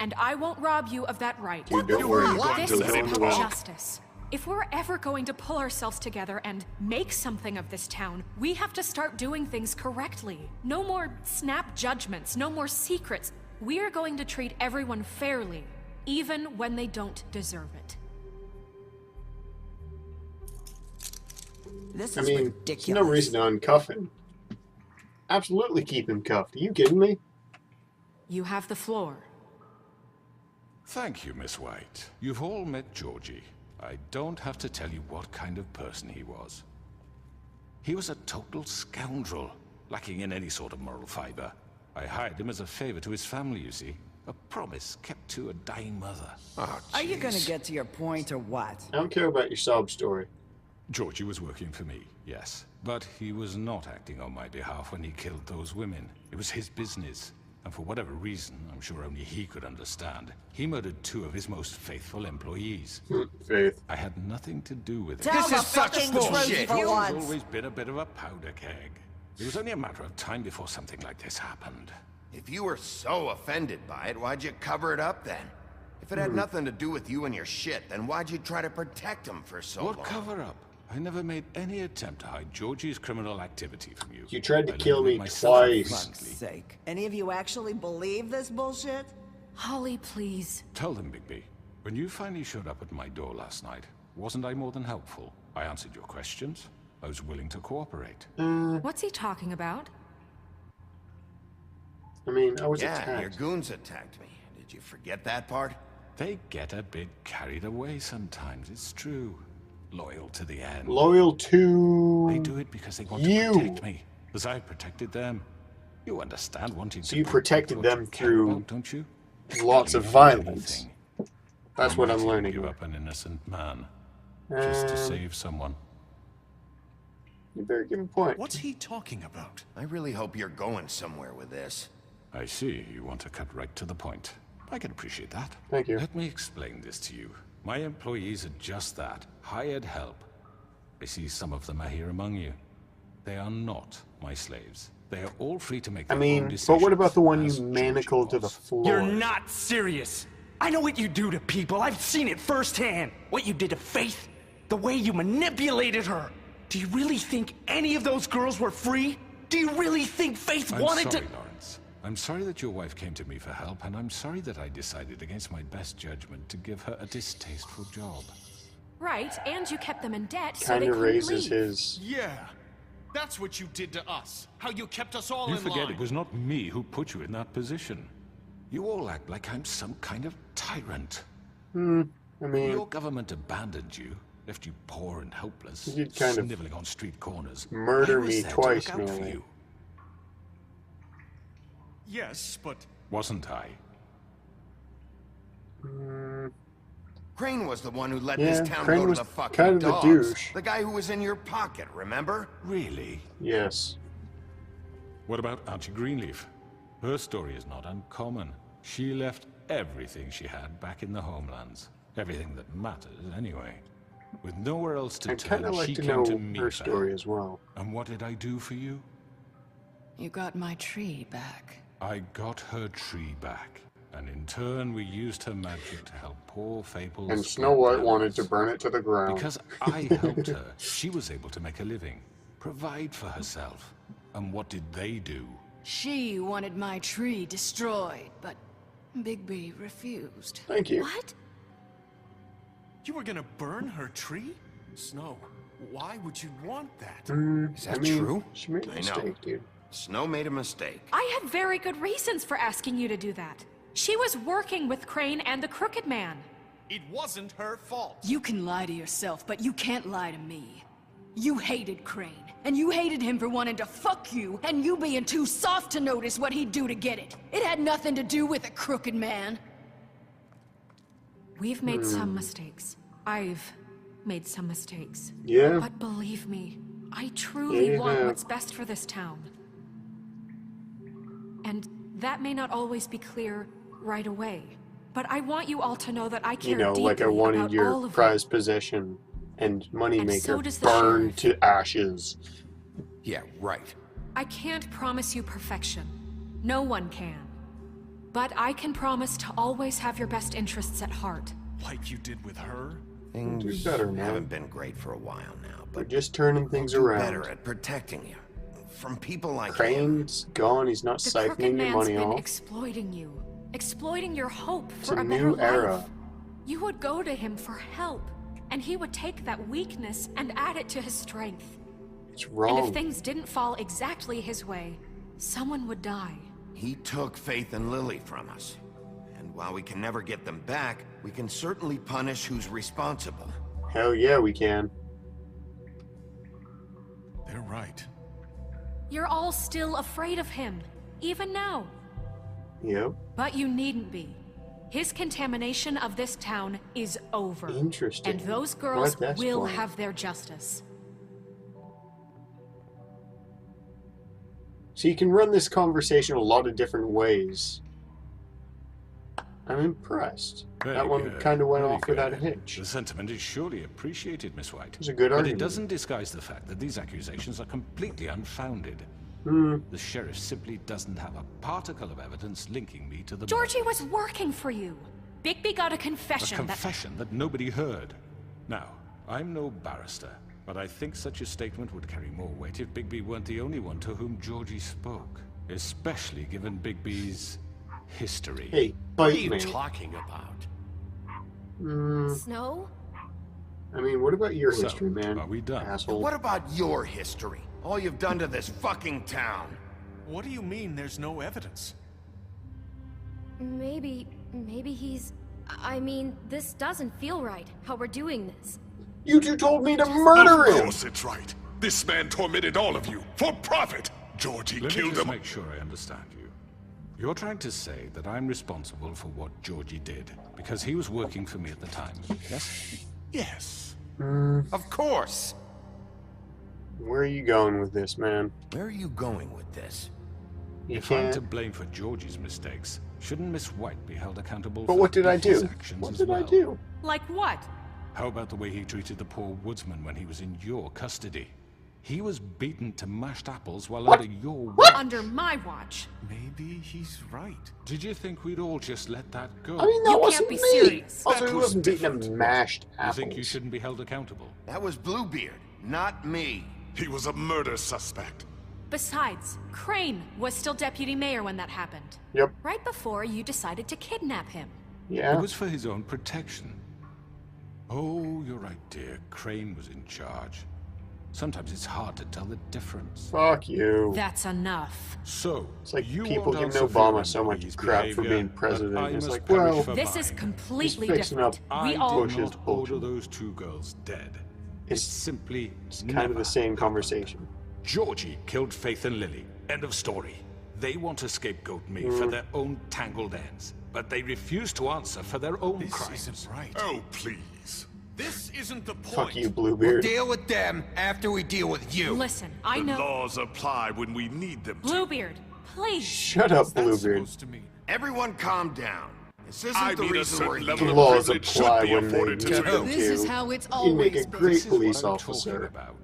and I won't rob you of that right. Dude, don't worry. This Don't is let him about talk. justice. If we're ever going to pull ourselves together and make something of this town, we have to start doing things correctly. No more snap judgments, no more secrets. We are going to treat everyone fairly, even when they don't deserve it. This I is mean, there's ridiculous. no reason to uncuff him. Absolutely keep him cuffed. Are you kidding me? You have the floor. Thank you, Miss White. You've all met Georgie. I don't have to tell you what kind of person he was. He was a total scoundrel, lacking in any sort of moral fiber. I hired him as a favor to his family, you see. A promise kept to a dying mother. Oh, Are you gonna jeez. get to your point or what? I don't care about your sob story. Georgie was working for me, yes. But he was not acting on my behalf when he killed those women. It was his business. And for whatever reason, I'm sure only he could understand, he murdered 2 of his most faithful employees. Faith. I had nothing to do with it. Tell This the is such fucking bullshit. truth for He's once. always been a bit of a powder keg. It was only a matter of time before something like this happened. If you were so offended by it, why'd you cover it up then? If it had nothing to do with you and your shit, then why'd you try to protect him for so long? What cover-up? I never made any attempt to hide Georgie's criminal activity from you. You tried to I kill lived it me myself twice. Fuck's frankly. sake. Any of you actually believe this bullshit? Holly, please. Tell them, Bigby. When you finally showed up at my door last night, wasn't I more than helpful? I answered your questions. I was willing to cooperate. What's he talking about? I mean, I was Yeah, attacked. your goons attacked me. Did you forget that part? They get a bit carried away sometimes, it's true. Loyal to the end. Loyal to They do it because they want you. to protect me, as I protected them. You understand wanting So to you protected protect what them you care through about, don't you? lots of Believe violence. anything. That's what I'm willing to learning. Give up an innocent man just to save someone. You better give a point. What's he talking about? I really hope you're going somewhere with this. I see. You want to cut right to the point. I can appreciate that. Thank you. Let me explain this to you. My employees are just that. Hired help. I see some of them are here among you. They are not my slaves. They are all free to make I their own mean, decisions. but what about the one as you manacled to the floor? You're not serious. I know what you do to people. I've seen it firsthand. What you did to Faith. The way you manipulated her. Do you really think any of those girls were free? Do you really think Faith wanted sorry, to... Lawrence. I'm sorry that your wife came to me for help, and I'm sorry that I decided against my best judgment to give her a distasteful job. Right, and you kept them in debt so Kind they of couldn't raises leave. his. Yeah. That's what you did to us. How you kept us all You in forget line. it was not me who put you in that position. You all act like I'm some kind of tyrant. I mean, Your government abandoned you, left you poor and helpless, You did kind of sniveling on street corners. murder I was me there to twice, look out for Nolan. you. Yes, but... Wasn't I? Crane was the one who let Yeah, this town Crane go to was the fucking kind of the dogs. douche. The guy who was in your pocket, remember? Really? Yes. What about Auntie Greenleaf? Her story is not uncommon. She left everything she had back in the homelands. Everything that matters, anyway. With nowhere else to I'd kind turn, of like she to came know to me her for story help. as well. And what did I do for you? You got my tree back. I got her tree back. And in turn, we used her magic to help poor Fables. And Snow White wanted to burn it to the ground. Because I helped her, she was able to make a living, provide for herself. And what did they do? She wanted my tree destroyed, but Bigby refused. Thank you. What? You were gonna burn her tree? Snow, why would you want that? Is that I mean, true? She made a I know. mistake, dude. Snow made a mistake. I had very good reasons for asking you to do that. She was working with Crane and the Crooked Man. It wasn't her fault. You can lie to yourself, but you can't lie to me. You hated Crane, and you hated him for wanting to fuck you, and you being too soft to notice what he'd do to get it. It had nothing to do with a Crooked Man. We've made some mistakes. I've made some mistakes. Yeah. But believe me, I truly Yeah. want what's best for this town. And that may not always be clear right away. But I want you all to know that I care You know, deeply like I wanted about all your of you. prized possession and moneymaker so does the burned sheriff. to ashes. Yeah, right. I can't promise you perfection. No one can. But I can promise to always have your best interests at heart. Like you did with her? Things Do better, man. haven't been great for a while now, We're but just turning things we'll do around. better at protecting you. From people like him. Crane's gone. He's not The Crooked siphoning your Man's money been off. exploiting you. Exploiting your hope It's for a a better new life. era. You would go to him for help, and he would take that weakness and add it to his strength. It's And wrong. if things didn't fall exactly his way, someone would die. He took Faith and Lily from us. And while we can never get them back, we can certainly punish who's responsible. Hell yeah, we can. They're right. You're all still afraid of him, even now. Yep. But you needn't be. His contamination of this town is over. Interesting. And those girls What, that's will fun. have their justice. So you can run this conversation a lot of different ways. I'm impressed. Very that one good, kind of went very off without a good. hitch. The sentiment is surely appreciated, Miss White. was a good but argument. it doesn't disguise the fact that these accusations are completely unfounded. The sheriff simply doesn't have a particle of evidence linking me to the Georgie was working for you. Bigby got a confession, A confession that nobody heard. Now, I'm no barrister, but I think such a statement would carry more weight if Bigby weren't the only one to whom Georgie spoke. Especially given Bigby's history. Hey, What are bite you me. talking about? Snow? I mean, what about your So, history, man? are we done? Asshole. What about your history? All you've done to this fucking town. What do you mean there's no evidence? Maybe he's... I mean, this doesn't feel right, how we're doing this. You two told me to murder Of him! course it's right. This man tormented all of you for profit. Georgie Let me killed just him. make sure I understand you. You're trying to say that I'm responsible for what Georgie did because he was working for me at the time, yes? Yes. Of course. Where are you going with this, man? Where are you going with this? You If I'm can't. to blame for Georgie's mistakes, shouldn't Miss White be held accountable But for what did I his do? actions What as did I well? do? Like what? How about the way he treated the poor woodsman when he was in your custody? He was beaten to mashed apples while under your watch. Under my watch. Maybe he's right. Did you think we'd all just let that go? I mean, that You wasn't can't me. be serious. Also, That he was wasn't beating different. him mashed You apples. think you shouldn't be held accountable? That was Bluebeard, not me. He was a murder suspect. Besides, Crane was still deputy mayor when that happened. Yep. Right before you decided to kidnap him. Yeah. It was for his own protection. Oh, you're right, dear. Crane was in charge. Sometimes it's hard to tell the difference. Fuck you. That's enough. So, It's like you people won't giving answer for Obama your so much employees' crap for behavior, being but president. I It's must like, perish well, for This is mine. completely He's fixing different. up We I all... do Bush's not bullshit. order those two girls dead. It's simply It's kind of the same conversation. Georgie killed Faith and Lily. End of story. They want to scapegoat me for their own tangled ends, but they refuse to answer for their own This crimes. isn't right. Oh, please. This isn't the point. Fuck you, We'll Bluebeard. deal with them after we deal with you. Listen, I The know... laws apply when we need them to. Bluebeard, please. Shut up, What's that Bluebeard. supposed to mean? Everyone calm down. This isn't I the need a reason we're certain here. level of Laws privilege should apply be when they afforded to need you. them This is to. how it's You make a always great This is what police I'm officer. talking about.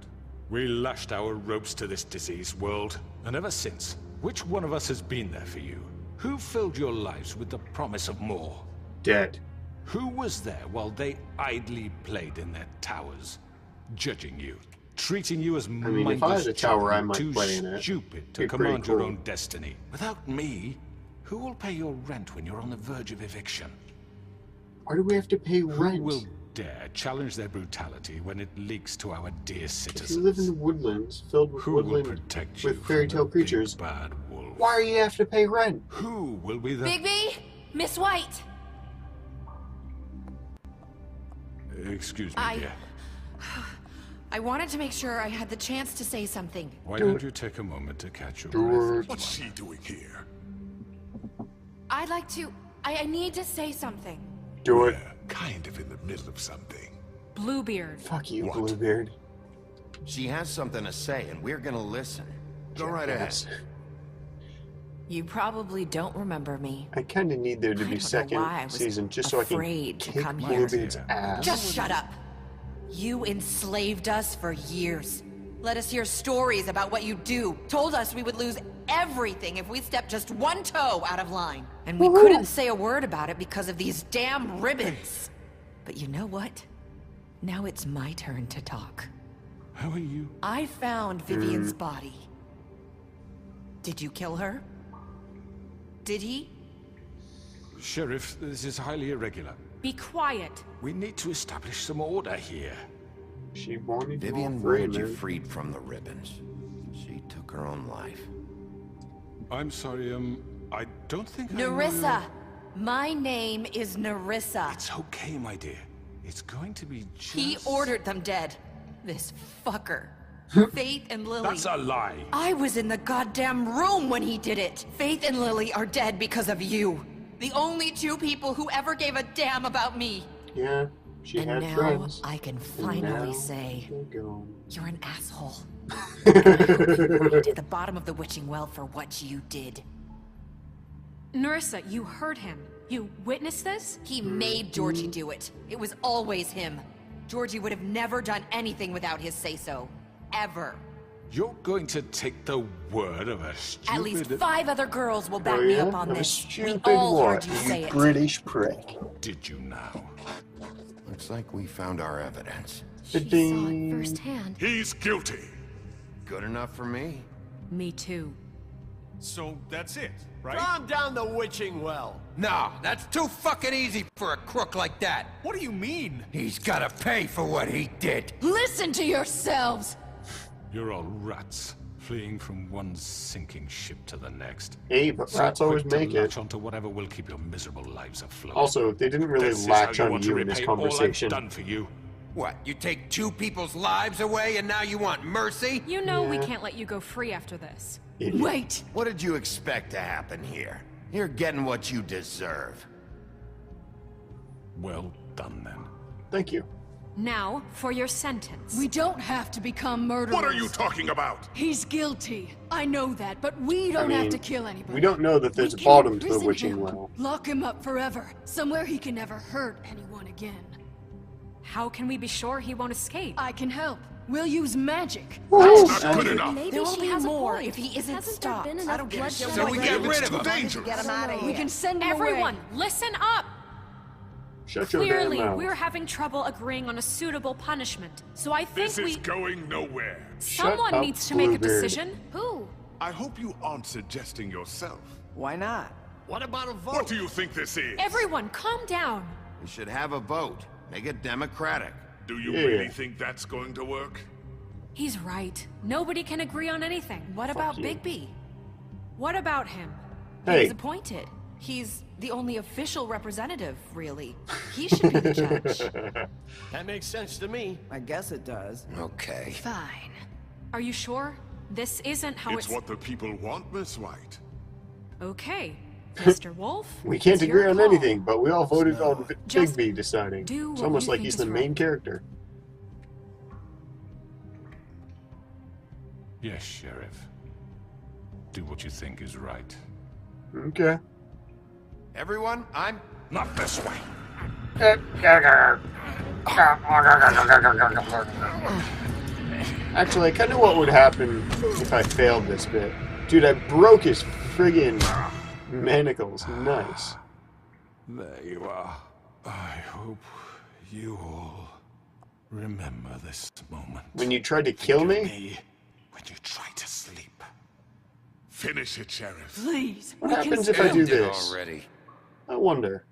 We lashed our ropes to this diseased world, and ever since, which one of us has been there for you? Who filled your lives with the promise of more? Dead. Who was there while they idly played in their towers, judging you, treating you as mean, if I had a tower, I might too play in it. stupid to Be pretty command your cool. own destiny? Without me, who will pay your rent when you're on the verge of eviction? Why do we have to pay Who rent? will dare challenge their brutality when it leaks to our dear If citizens? you live in the woodlands filled with Who will woodland protect you with fairy from tale the creatures, big bad wolf? why do you have to pay rent? Who will be the... Bigby? Miss White! Excuse me, I- dear. I wanted to make sure I had the chance to say something. Why don't you take a moment to catch your Do breath? it. What's she doing here? I'd like to... I need to say something. Do it. We're kind of in the middle of something. Bluebeard. Fuck you, What? Bluebeard. She has something to say, and we're gonna listen. Go right ahead. Yes. You probably don't remember me. I kind of need there to I be don't know second why I was season just so I can afraid to kick come here. Bluebeard's ass. Just shut up. You enslaved us for years. Let us hear stories about what you do. Told us we would lose everything if we stepped just one toe out of line. And we couldn't say a word about it because of these damn ribbons. But you know what? Now it's my turn to talk. How are you? I found Vivian's body. Did you kill her? Did he? Sheriff, this is highly irregular. Be quiet. We need to establish some order here. She wanted Vivian you free, wanted you man. freed from the ribbons. She took her own life. I'm sorry, I don't think Nerissa! My name is Nerissa. It's okay, my dear. It's going to be just... He ordered them dead. This fucker. Faith and Lily. That's a lie. I was in the goddamn room when he did it. Faith and Lily are dead because of you. The only two people who ever gave a damn about me. Yeah, she And had now friends. I can And finally now say, they're gone. you're an asshole. I hope you go to the bottom of the witching well for what you did. Nerissa, you heard him. You witnessed this? He made Georgie do it. It was always him. Georgie would have never done anything without his say-so. Ever. You're going to take the word of a stupid... At least 5 other girls will back Oh, me yeah? up on Of a this. stupid We all what? heard you say it. British prick. Did you now? Looks like we found our evidence. She saw it firsthand. He's guilty. Good enough for me. Me too. So that's it. right? Calm down the witching well. No, that's too fucking easy for a crook like that. What do you mean? He's gotta pay for what he did. Listen to yourselves! You're all rats, fleeing from one sinking ship to the next. Hey, but So rats always quick to make it. latch onto whatever will keep your miserable lives afloat. Also, they didn't really This is latch how you on want you to in this repay all I've conversation. done for you. What, you take 2 people's lives away and now you want mercy? You know we Yeah. can't let you go free after this. Idiot. Wait! What did you expect to happen here? You're getting what you deserve. Well done, then. Thank you. Now, for your sentence. We don't have to become murderers. What are you talking about? He's guilty. I know that, but we don't have to kill anybody. We don't know that there's a We can bottom to the imprison witching him, well. Lock him up forever, somewhere he can never hurt anyone again. How can we be sure he won't escape? I can help. We'll use magic. That's not good enough. Maybe There will she be has more a point. if he isn't Hasn't stopped. there been I enough don't give a bloodshed shit So what we you get do. rid of him. Too dangerous. Get him out of here. We can send him Everyone, away. listen up! Shut your damn Clearly, mouth. we're having trouble agreeing on a suitable punishment. So I think This is going nowhere. someone up, needs to make a Bluebeard. decision. Who? I hope you aren't suggesting yourself. Why not? What about a vote? What do you think this is? Everyone, calm down. We should have a vote. Make it democratic. Do you Yeah. really think that's going to work? He's right. Nobody can agree on anything. What about you. Bigby? What about him? He Hey, was appointed. He's the only official representative, really. He should be the judge. That makes sense to me. I guess it does. Okay. Fine. Are you sure? This isn't how It's what the people want, Miss White. Okay. Mr. Wolf? we can't it's agree your on call. anything, but we all voted on Just Bigby deciding. do It's what almost you like think he's is the main right. character. Yes, Sheriff. Do what you think is right. Okay. Everyone, I'm... Not this way. Actually, I kind of know what would happen if I failed this bit. Dude, I broke his friggin' manacles. Nice. There you are. I hope you all remember this moment. When you tried to kill me? When you try to sleep. Finish it, Sheriff. Please. What we can happens if I do Ended this? already. I wonder.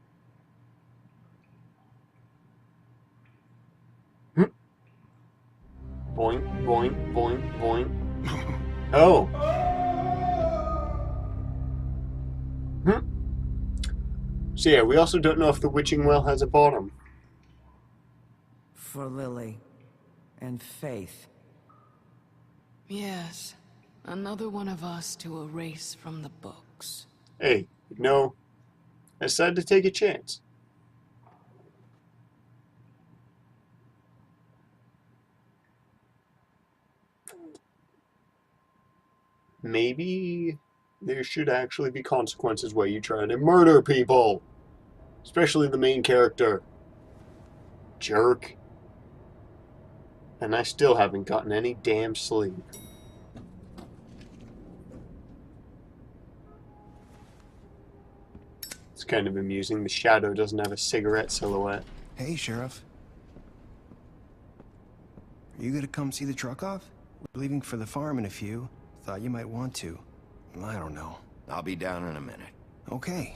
Boing, boing, boing, boing. Oh. So yeah, we also don't know if the witching well has a bottom. For Lily. And Faith. Yes. Another one of us to erase from the books. Hey, no. I decided to take a chance. Maybe there should actually be consequences where you try to murder people. Especially the main character. Jerk. And I still haven't gotten any damn sleep. It's kind of amusing. The shadow doesn't have a cigarette silhouette. Hey, Sheriff. Are you gonna come see the truck off? We're leaving for the farm in a few. Thought you might want to. I don't know. I'll be down in a minute. Okay.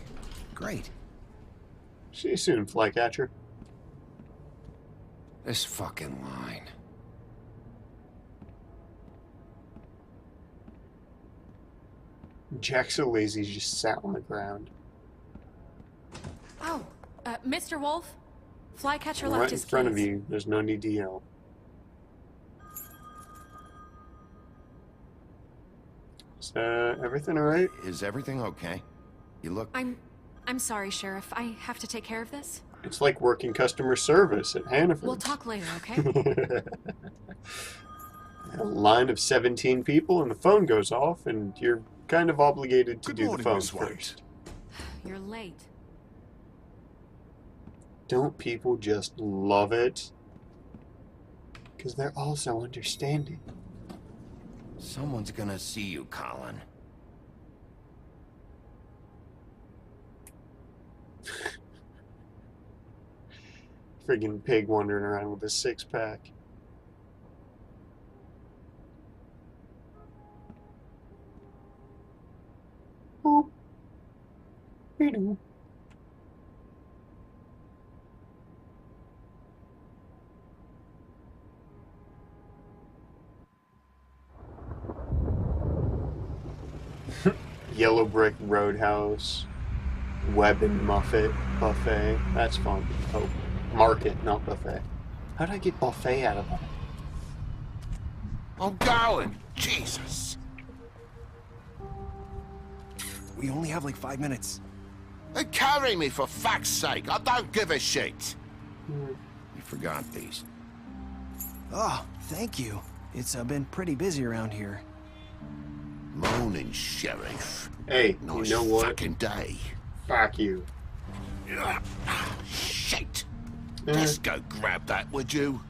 Great. See you soon, Flycatcher. This fucking line. Jack so lazy he just sat on the ground. Oh, Mr. Wolf? Flycatcher Right left in his front keys. of you. There's no need to yell. Is everything alright? Is everything okay? You look... I'm sorry, Sheriff. I have to take care of this. It's like working customer service at Hannaford. We'll talk later, okay? A line of 17 people and the phone goes off and you're kind of obligated to do the phone first. You're late. Don't people just love it? Because they're all so understanding. Someone's gonna see you, Colin. Friggin' pig wandering around with a six-pack. Boop, Scooby-Doo. Yellow Brick Roadhouse. Web and Muffet Buffet. That's fun. Oh, market, not buffet. How did I get buffet out of that? I'm going. Jesus. We only have like 5 minutes. They carry me for fuck's sake. I don't give a shit. You forgot these. Oh, thank you. It's been pretty busy around here. Morning, Sheriff. Hey, nice you know what? Fucking day. Fuck you. Shit. Just go grab that, would you?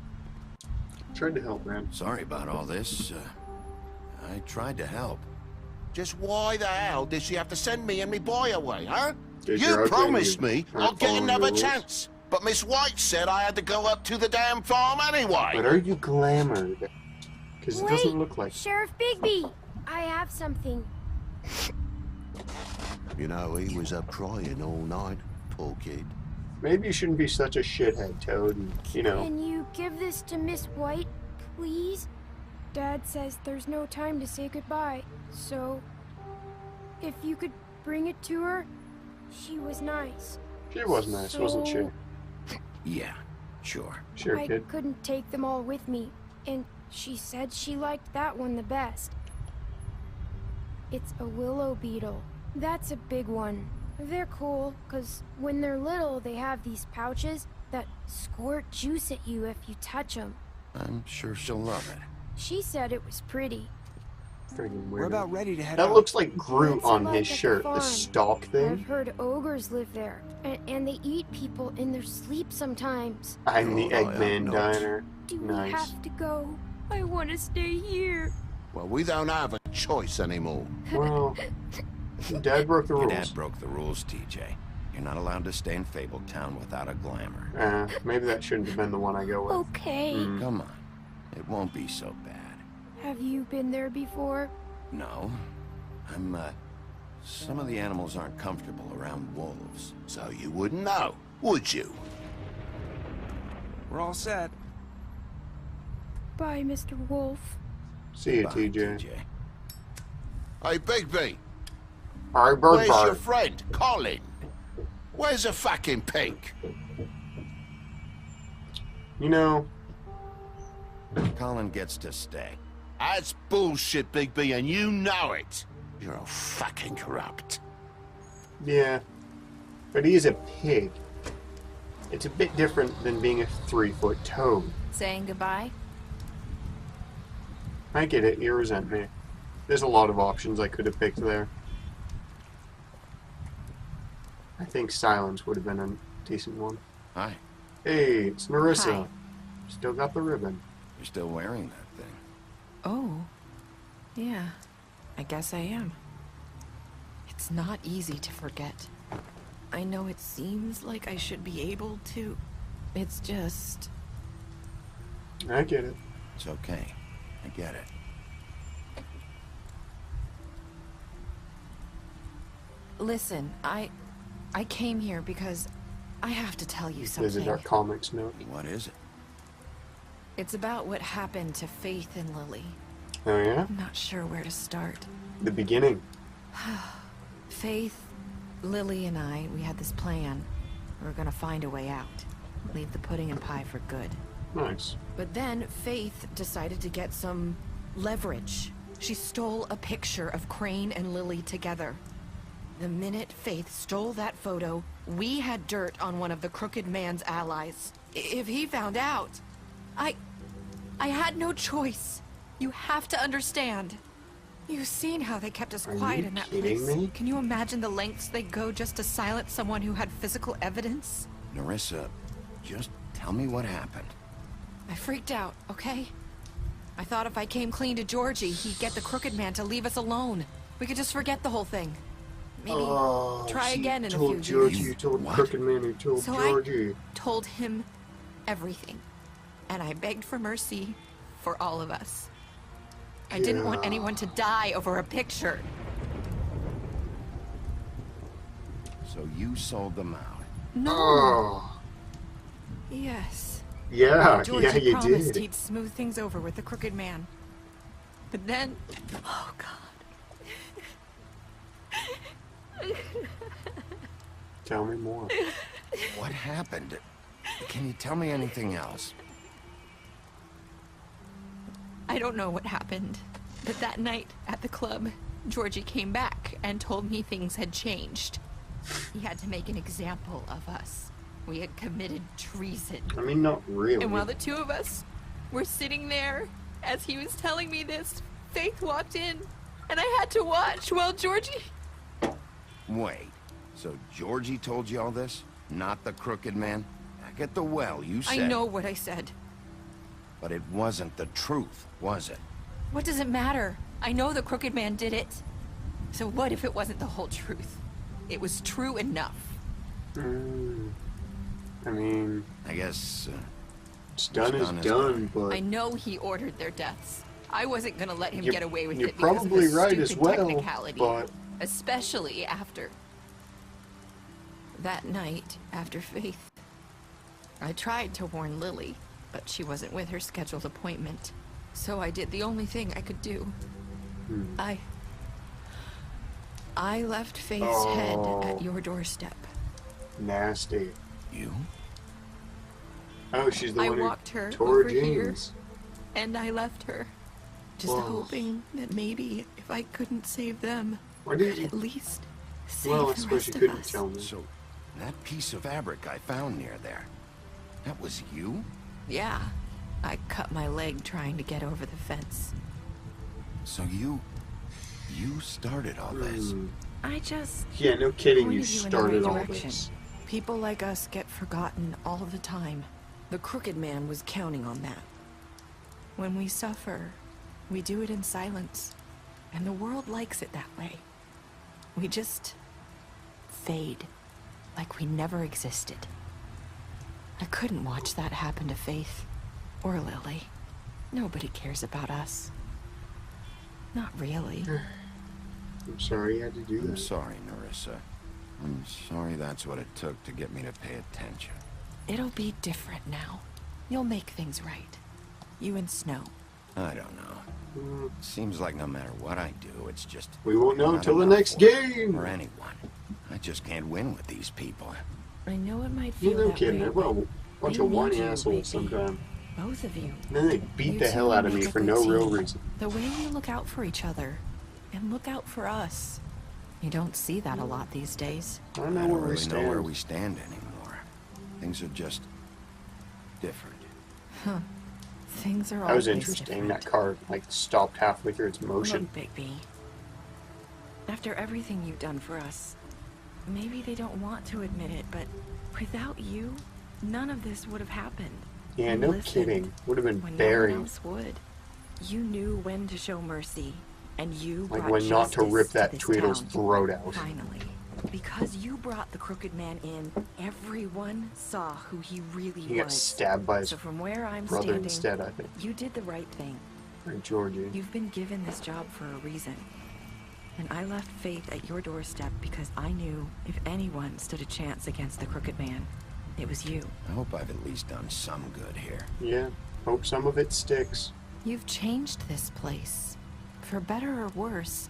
Tried to help, man. Sorry about all this. I tried to help. Just why the hell did she have to send me and me boy away, huh? You promised me I'll get another chance. But Miss White said I had to go up to the damn farm anyway. But are you glamored? Because it doesn't look like... Sheriff Bigby, I have something. You know, he was up crying all night, poor kid. Maybe you shouldn't be such a shithead, Toad, and, you know... Can you give this to Miss White, please? Dad says there's no time to say goodbye, so... if you could bring it to her, she was nice. She was nice, wasn't she? Yeah, sure. Sure, I kid. couldn't take them all with me, and she said she liked that one the best. It's a willow beetle. That's a big one. They're cool, because when they're little, they have these pouches that squirt juice at you if you touch them. I'm sure she'll love it. She said it was pretty. Freaking We're weird. about ready to head That out. looks like Groot What's it on like his at the shirt, the farm? stalk I've thing. heard ogres live there, and they eat people in their sleep sometimes. I'm the Eggman no. Diner. Do we Nice. have to go? I want to stay here. Well, we don't have a choice anymore. Well, Dad broke the Your rules. dad broke the rules, TJ. You're not allowed to stay in Fabletown without a glamour. Maybe that shouldn't have been the one I go with. Okay. Come on. It won't be so bad. Have you been there before? No. Some of the animals aren't comfortable around wolves. So you wouldn't know, would you? We're all set. Bye, Mr. Wolf. See you, Bye, TJ. Hey, Bigby. Alright, bird Where's bar. your friend, Colin? Where's the fucking pink? You know... Colin gets to stay. That's bullshit, Bigby, and you know it. You're all fucking corrupt. Yeah. But he is a pig. It's a bit different than being a 3-foot toad. Saying goodbye? I get it, you resent me. There's a lot of options I could have picked there. I think silence would have been a decent one. Hi. Hey, it's Narissa. Hi. Still got the ribbon. You're still wearing that thing. Oh. Yeah. I guess I am. It's not easy to forget. I know it seems like I should be able to. It's just... I get it. It's okay. I get it. Listen, I came here because I have to tell you something. Visit our comics note. What is it? It's about what happened to Faith and Lily. Oh yeah? I'm not sure where to start. The beginning. Faith, Lily, and I, we had this plan. We were gonna find a way out. Leave the pudding and pie for good. Nice. But then Faith decided to get some leverage. She stole a picture of Crane and Lily together. The minute Faith stole that photo, we had dirt on one of the Crooked Man's allies. If he found out, I had no choice. You have to understand. You've seen how they kept us quiet in that place. me? Can you imagine the lengths they go just to silence someone who had physical evidence? Narissa, just tell me what happened. I freaked out, okay? I thought if I came clean to Georgie, he'd get the Crooked Man to leave us alone. We could just forget the whole thing. Maybe try she again in a told few Georgie, years. you told Crooked Man who told So Georgie. I told him everything. And I begged for mercy for all of us. I didn't want anyone to die over a picture. So you sold them out. No. Oh. Yes. Yeah, Georgie yeah, you promised did. he'd smooth things over with the Crooked Man. But then... Oh, God. Tell me more. What happened? Can you tell me anything else? I don't know what happened, but that night at the club, Georgie came back and told me things had changed. He had to make an example of us. We had committed treason. I mean, not really. And while the two of us were sitting there, as he was telling me this, Faith walked in, and I had to watch while Georgie... Wait, so Georgie told you all this? Not the Crooked Man? Back at the well, you said... I know what I said. But it wasn't the truth, was it? What does it matter? I know the Crooked Man did it. So what if it wasn't the whole truth? It was true enough. I mean... I guess... it's done is done, but... I know he ordered their deaths. I wasn't gonna let him You're- get away with you're it because probably of a right as stupid well, technicality. but- Especially after... that night, after Faith. I tried to warn Lily, but she wasn't with her scheduled appointment. So I did the only thing I could do. I left Faith's head at your doorstep. Nasty. You? Oh, she's the I one who walked her tore over here, jeans. and I left her. Just Whoa. hoping that maybe if I couldn't save them, Why did I'd you... at least save Well, I the suppose rest you of couldn't us. tell me. So, that piece of fabric I found near there, that was you? Yeah, I cut my leg trying to get over the fence. So you started all this? I just... Yeah, no kidding, you pointed you in the started right all direction. this. People like us get forgotten all the time. The Crooked Man was counting on that. When we suffer, we do it in silence. And the world likes it that way. We just... fade. Like we never existed. I couldn't watch that happen to Faith. Or Lily. Nobody cares about us. Not really. I'm sorry you had to do I'm that. sorry, Nerissa. I'm sorry that's what it took to get me to pay attention. It'll be different now. You'll make things right. You and Snow. I don't know. Seems like no matter what I do, it's just... We won't know not until the enough next for me game. Or anyone. I just can't win with these people. I know it might You feel no that kidding. way, They're a but bunch they of need whiny you, assholes Rigby. sometimes. Both of you. And then they beat You the two hell out of make me a for good no real team. reason. The way you look out for each other, and look out for us. You don't see that a lot these days. I don't know I don't where we really know where stand. we stand anymore. Things are just... different. Huh. Things are That was always interesting. different. That car like stopped halfway through its motion. Look, Bigby. After everything you've done for us, maybe they don't want to admit it, but without you, none of this would have happened. Yeah, You no listened kidding. Would have been when buried. no one else would. You knew when to show mercy, and you Like brought when not to justice rip that this Tweedle's town. throat out. Finally. Because you brought the Crooked Man in, everyone saw who he really He got was. stabbed by his So from where I'm brother standing, instead, I think. you did the right thing. Or Georgie. You've been given this job for a reason. And I left Faith at your doorstep because I knew if anyone stood a chance against the Crooked Man, it was you. I hope I've at least done some good here. Yeah. Hope some of it sticks. You've changed this place. For better or worse,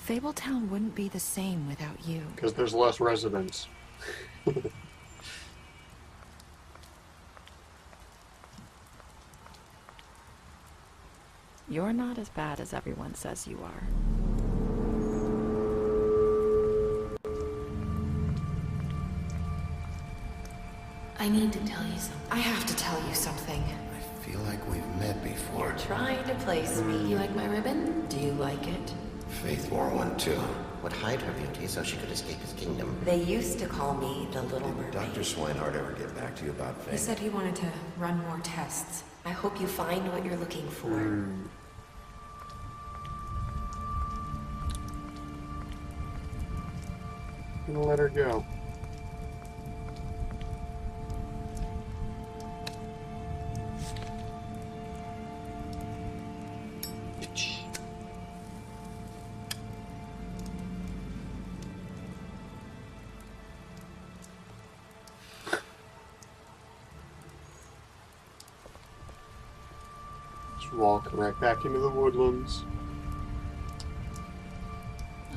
Fabletown wouldn't be the same without you. Because there's less residents. You're not as bad as everyone says you are. I need to tell you something. I have to tell you something. I feel like we've met before. You're trying to place me. You like my ribbon? Do you like it? Faith wore one too. Would hide her beauty so she could escape his kingdom. They used to call me the Little Mermaid. Dr. Swinehart ever get back to you about Faith? He said he wanted to run more tests. I hope you find what you're looking for. I'm gonna let her go. Just walking right back into the woodlands.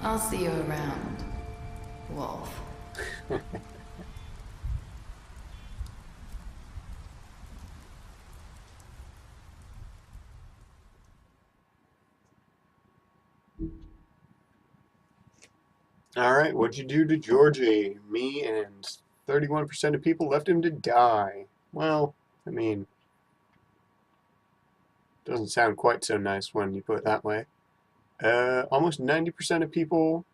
I'll see you around, Wolf. Alright, what'd you do to Georgie? Me and 31% of people left him to die. Well, I mean, doesn't sound quite so nice when you put it that way. Almost 90% of people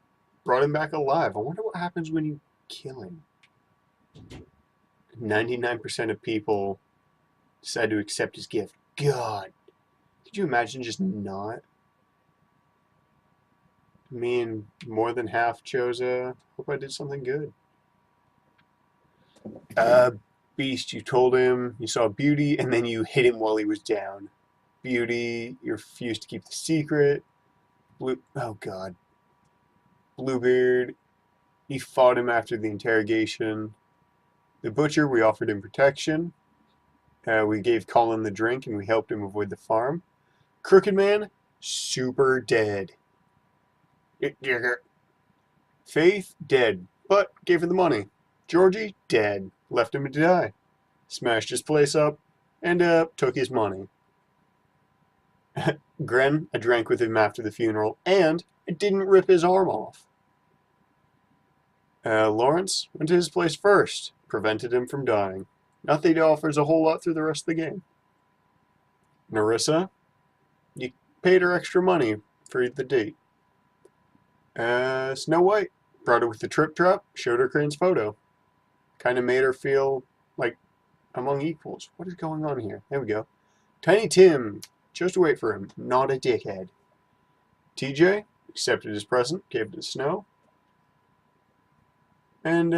brought him back alive. I wonder what happens when you kill him. 99% of people decide to accept his gift. God, could you imagine just not? Me and more than half chose, hope I did something good. Beast, you told him you saw Beauty, and then you hit him while he was down. Beauty, you refused to keep the secret. Oh God. Bluebeard, you fought him after the interrogation. The Butcher, we offered him protection. We gave Colin the drink, and we helped him avoid the farm. Crooked Man, super dead. Faith, dead, but gave her the money. Georgie, dead, left him to die. Smashed his place up, and took his money. Gren, I drank with him after the funeral, and I didn't rip his arm off. Lawrence went to his place first, prevented him from dying. Nothing offers a whole lot through the rest of the game. Nerissa, you paid her extra money for the date. Snow White, brought her with the trip trap, showed her Crane's photo. Kind of made her feel like among equals. What is going on here? There we go. Tiny Tim, chose to wait for him, not a dickhead. TJ, accepted his present, gave it to Snow. And,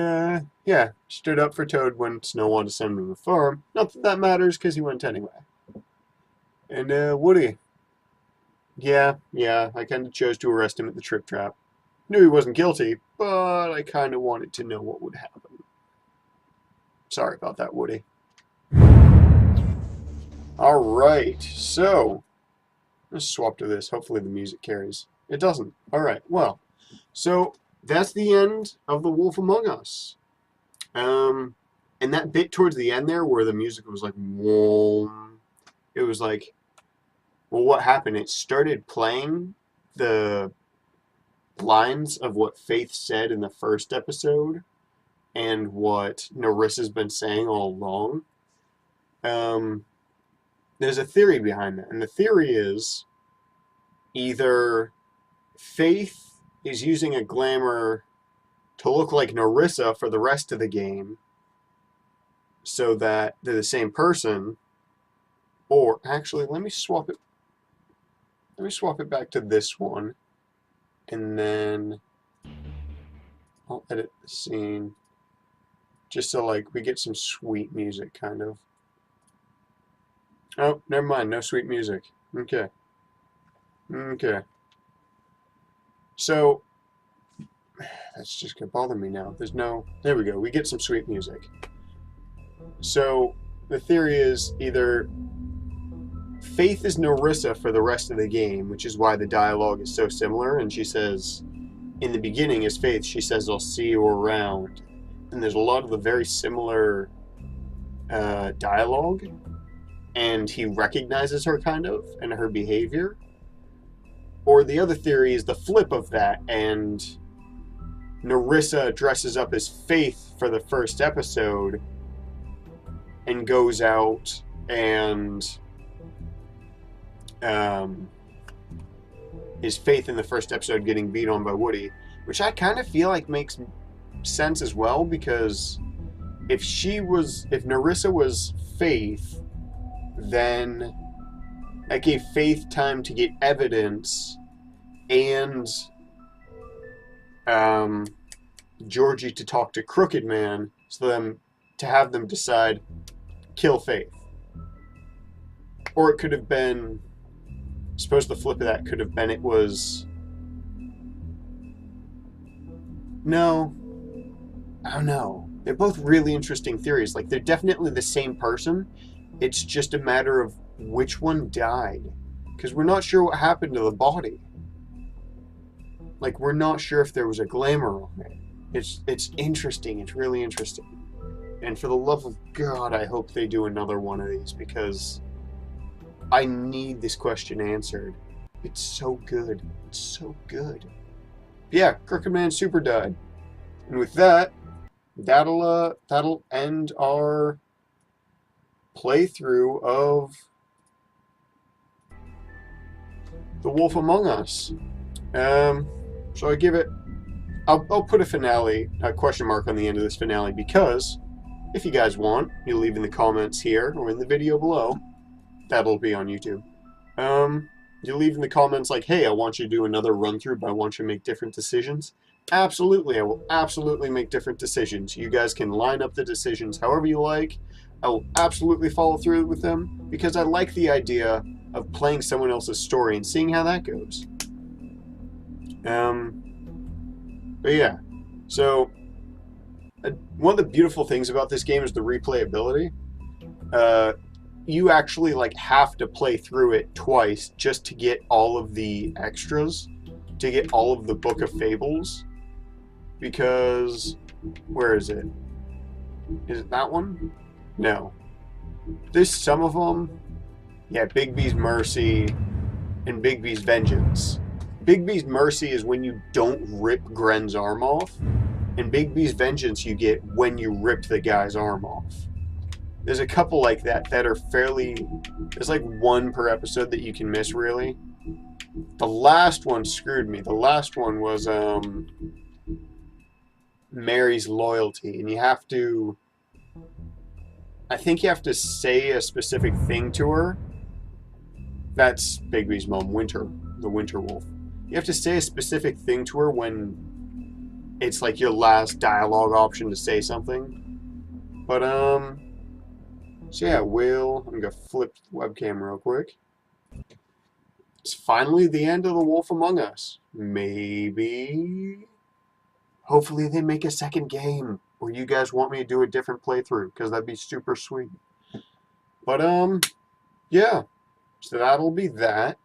yeah, stood up for Toad when Snow wanted to send him to the farm. Not that that matters, because he went anyway. And, Woody. Yeah, I kind of chose to arrest him at the trip trap. Knew he wasn't guilty, but I kind of wanted to know what would happen. Sorry about that, Woody. Alright, so let's swap to this. Hopefully the music carries. It doesn't. Alright, well, so that's the end of The Wolf Among Us. And that bit towards the end there where the music was like, whoa, it was like, well, what happened? It started playing the lines of what Faith said in the first episode and what Nerissa's been saying all along. There's a theory behind that, and the theory is either Faith is using a glamour to look like Nerissa for the rest of the game so that they're the same person, or actually, let me swap it back to this one, and then I'll edit the scene just so like we get some sweet music kind of. Oh, never mind, no sweet music. Okay. So that's just gonna bother me now. There we go, we get some sweet music. So the theory is either Faith is Nerissa for the rest of the game, which is why the dialogue is so similar, and she says, in the beginning as Faith, she says, I'll see you around. And there's a lot of the very similar dialogue, and he recognizes her kind of, and her behavior. Or the other theory is the flip of that, and Nerissa dresses up as Faith for the first episode, and goes out and is Faith in the first episode getting beat on by Woody, which I kind of feel like makes sense as well, because if Nerissa was Faith, then that gave Faith time to get evidence and Georgie to talk to Crooked Man, so them to have them decide kill Faith. Or it could have been, I suppose the flip of that could have been, it was, no, I don't know. They're both really interesting theories. Like, they're definitely the same person. It's just a matter of which one died. Because we're not sure what happened to the body. Like, we're not sure if there was a glamour on it. It's interesting. It's really interesting. And for the love of God, I hope they do another one of these, because I need this question answered. It's so good. It's so good. Yeah, Crooked Man Super died. And with that, that'll end our playthrough of The Wolf Among Us. So I give it... I'll put a finale, a question mark on the end of this finale, because if you guys want, you leave in the comments here or in the video below. That'll be on YouTube. You leave in the comments like, hey, I want you to do another run-through, but I want you to make different decisions. Absolutely, I will absolutely make different decisions. You guys can line up the decisions however you like. I will absolutely follow through with them, because I like the idea of playing someone else's story and seeing how that goes. But yeah, so one of the beautiful things about this game is the replayability. You actually like have to play through it twice just to get all of the extras, to get all of the Book of Fables, because where is it? Is it that one? No. There's some of them. Yeah, Bigby's Mercy and Bigby's Vengeance. Bigby's Mercy is when you don't rip Gren's arm off, and Bigby's Vengeance you get when you rip the guy's arm off. There's a couple like that that are fairly... There's like one per episode that you can miss, really. The last one screwed me. The last one was Mary's Loyalty, and you have to... I think you have to say a specific thing to her. That's Bigby's mom, Winter, the Winter Wolf. You have to say a specific thing to her when it's like your last dialogue option to say something. But, so yeah, I'm gonna flip the webcam real quick. It's finally the end of The Wolf Among Us. Maybe... Hopefully they make a second game, or you guys want me to do a different playthrough, because that'd be super sweet. But, yeah. So that'll be that.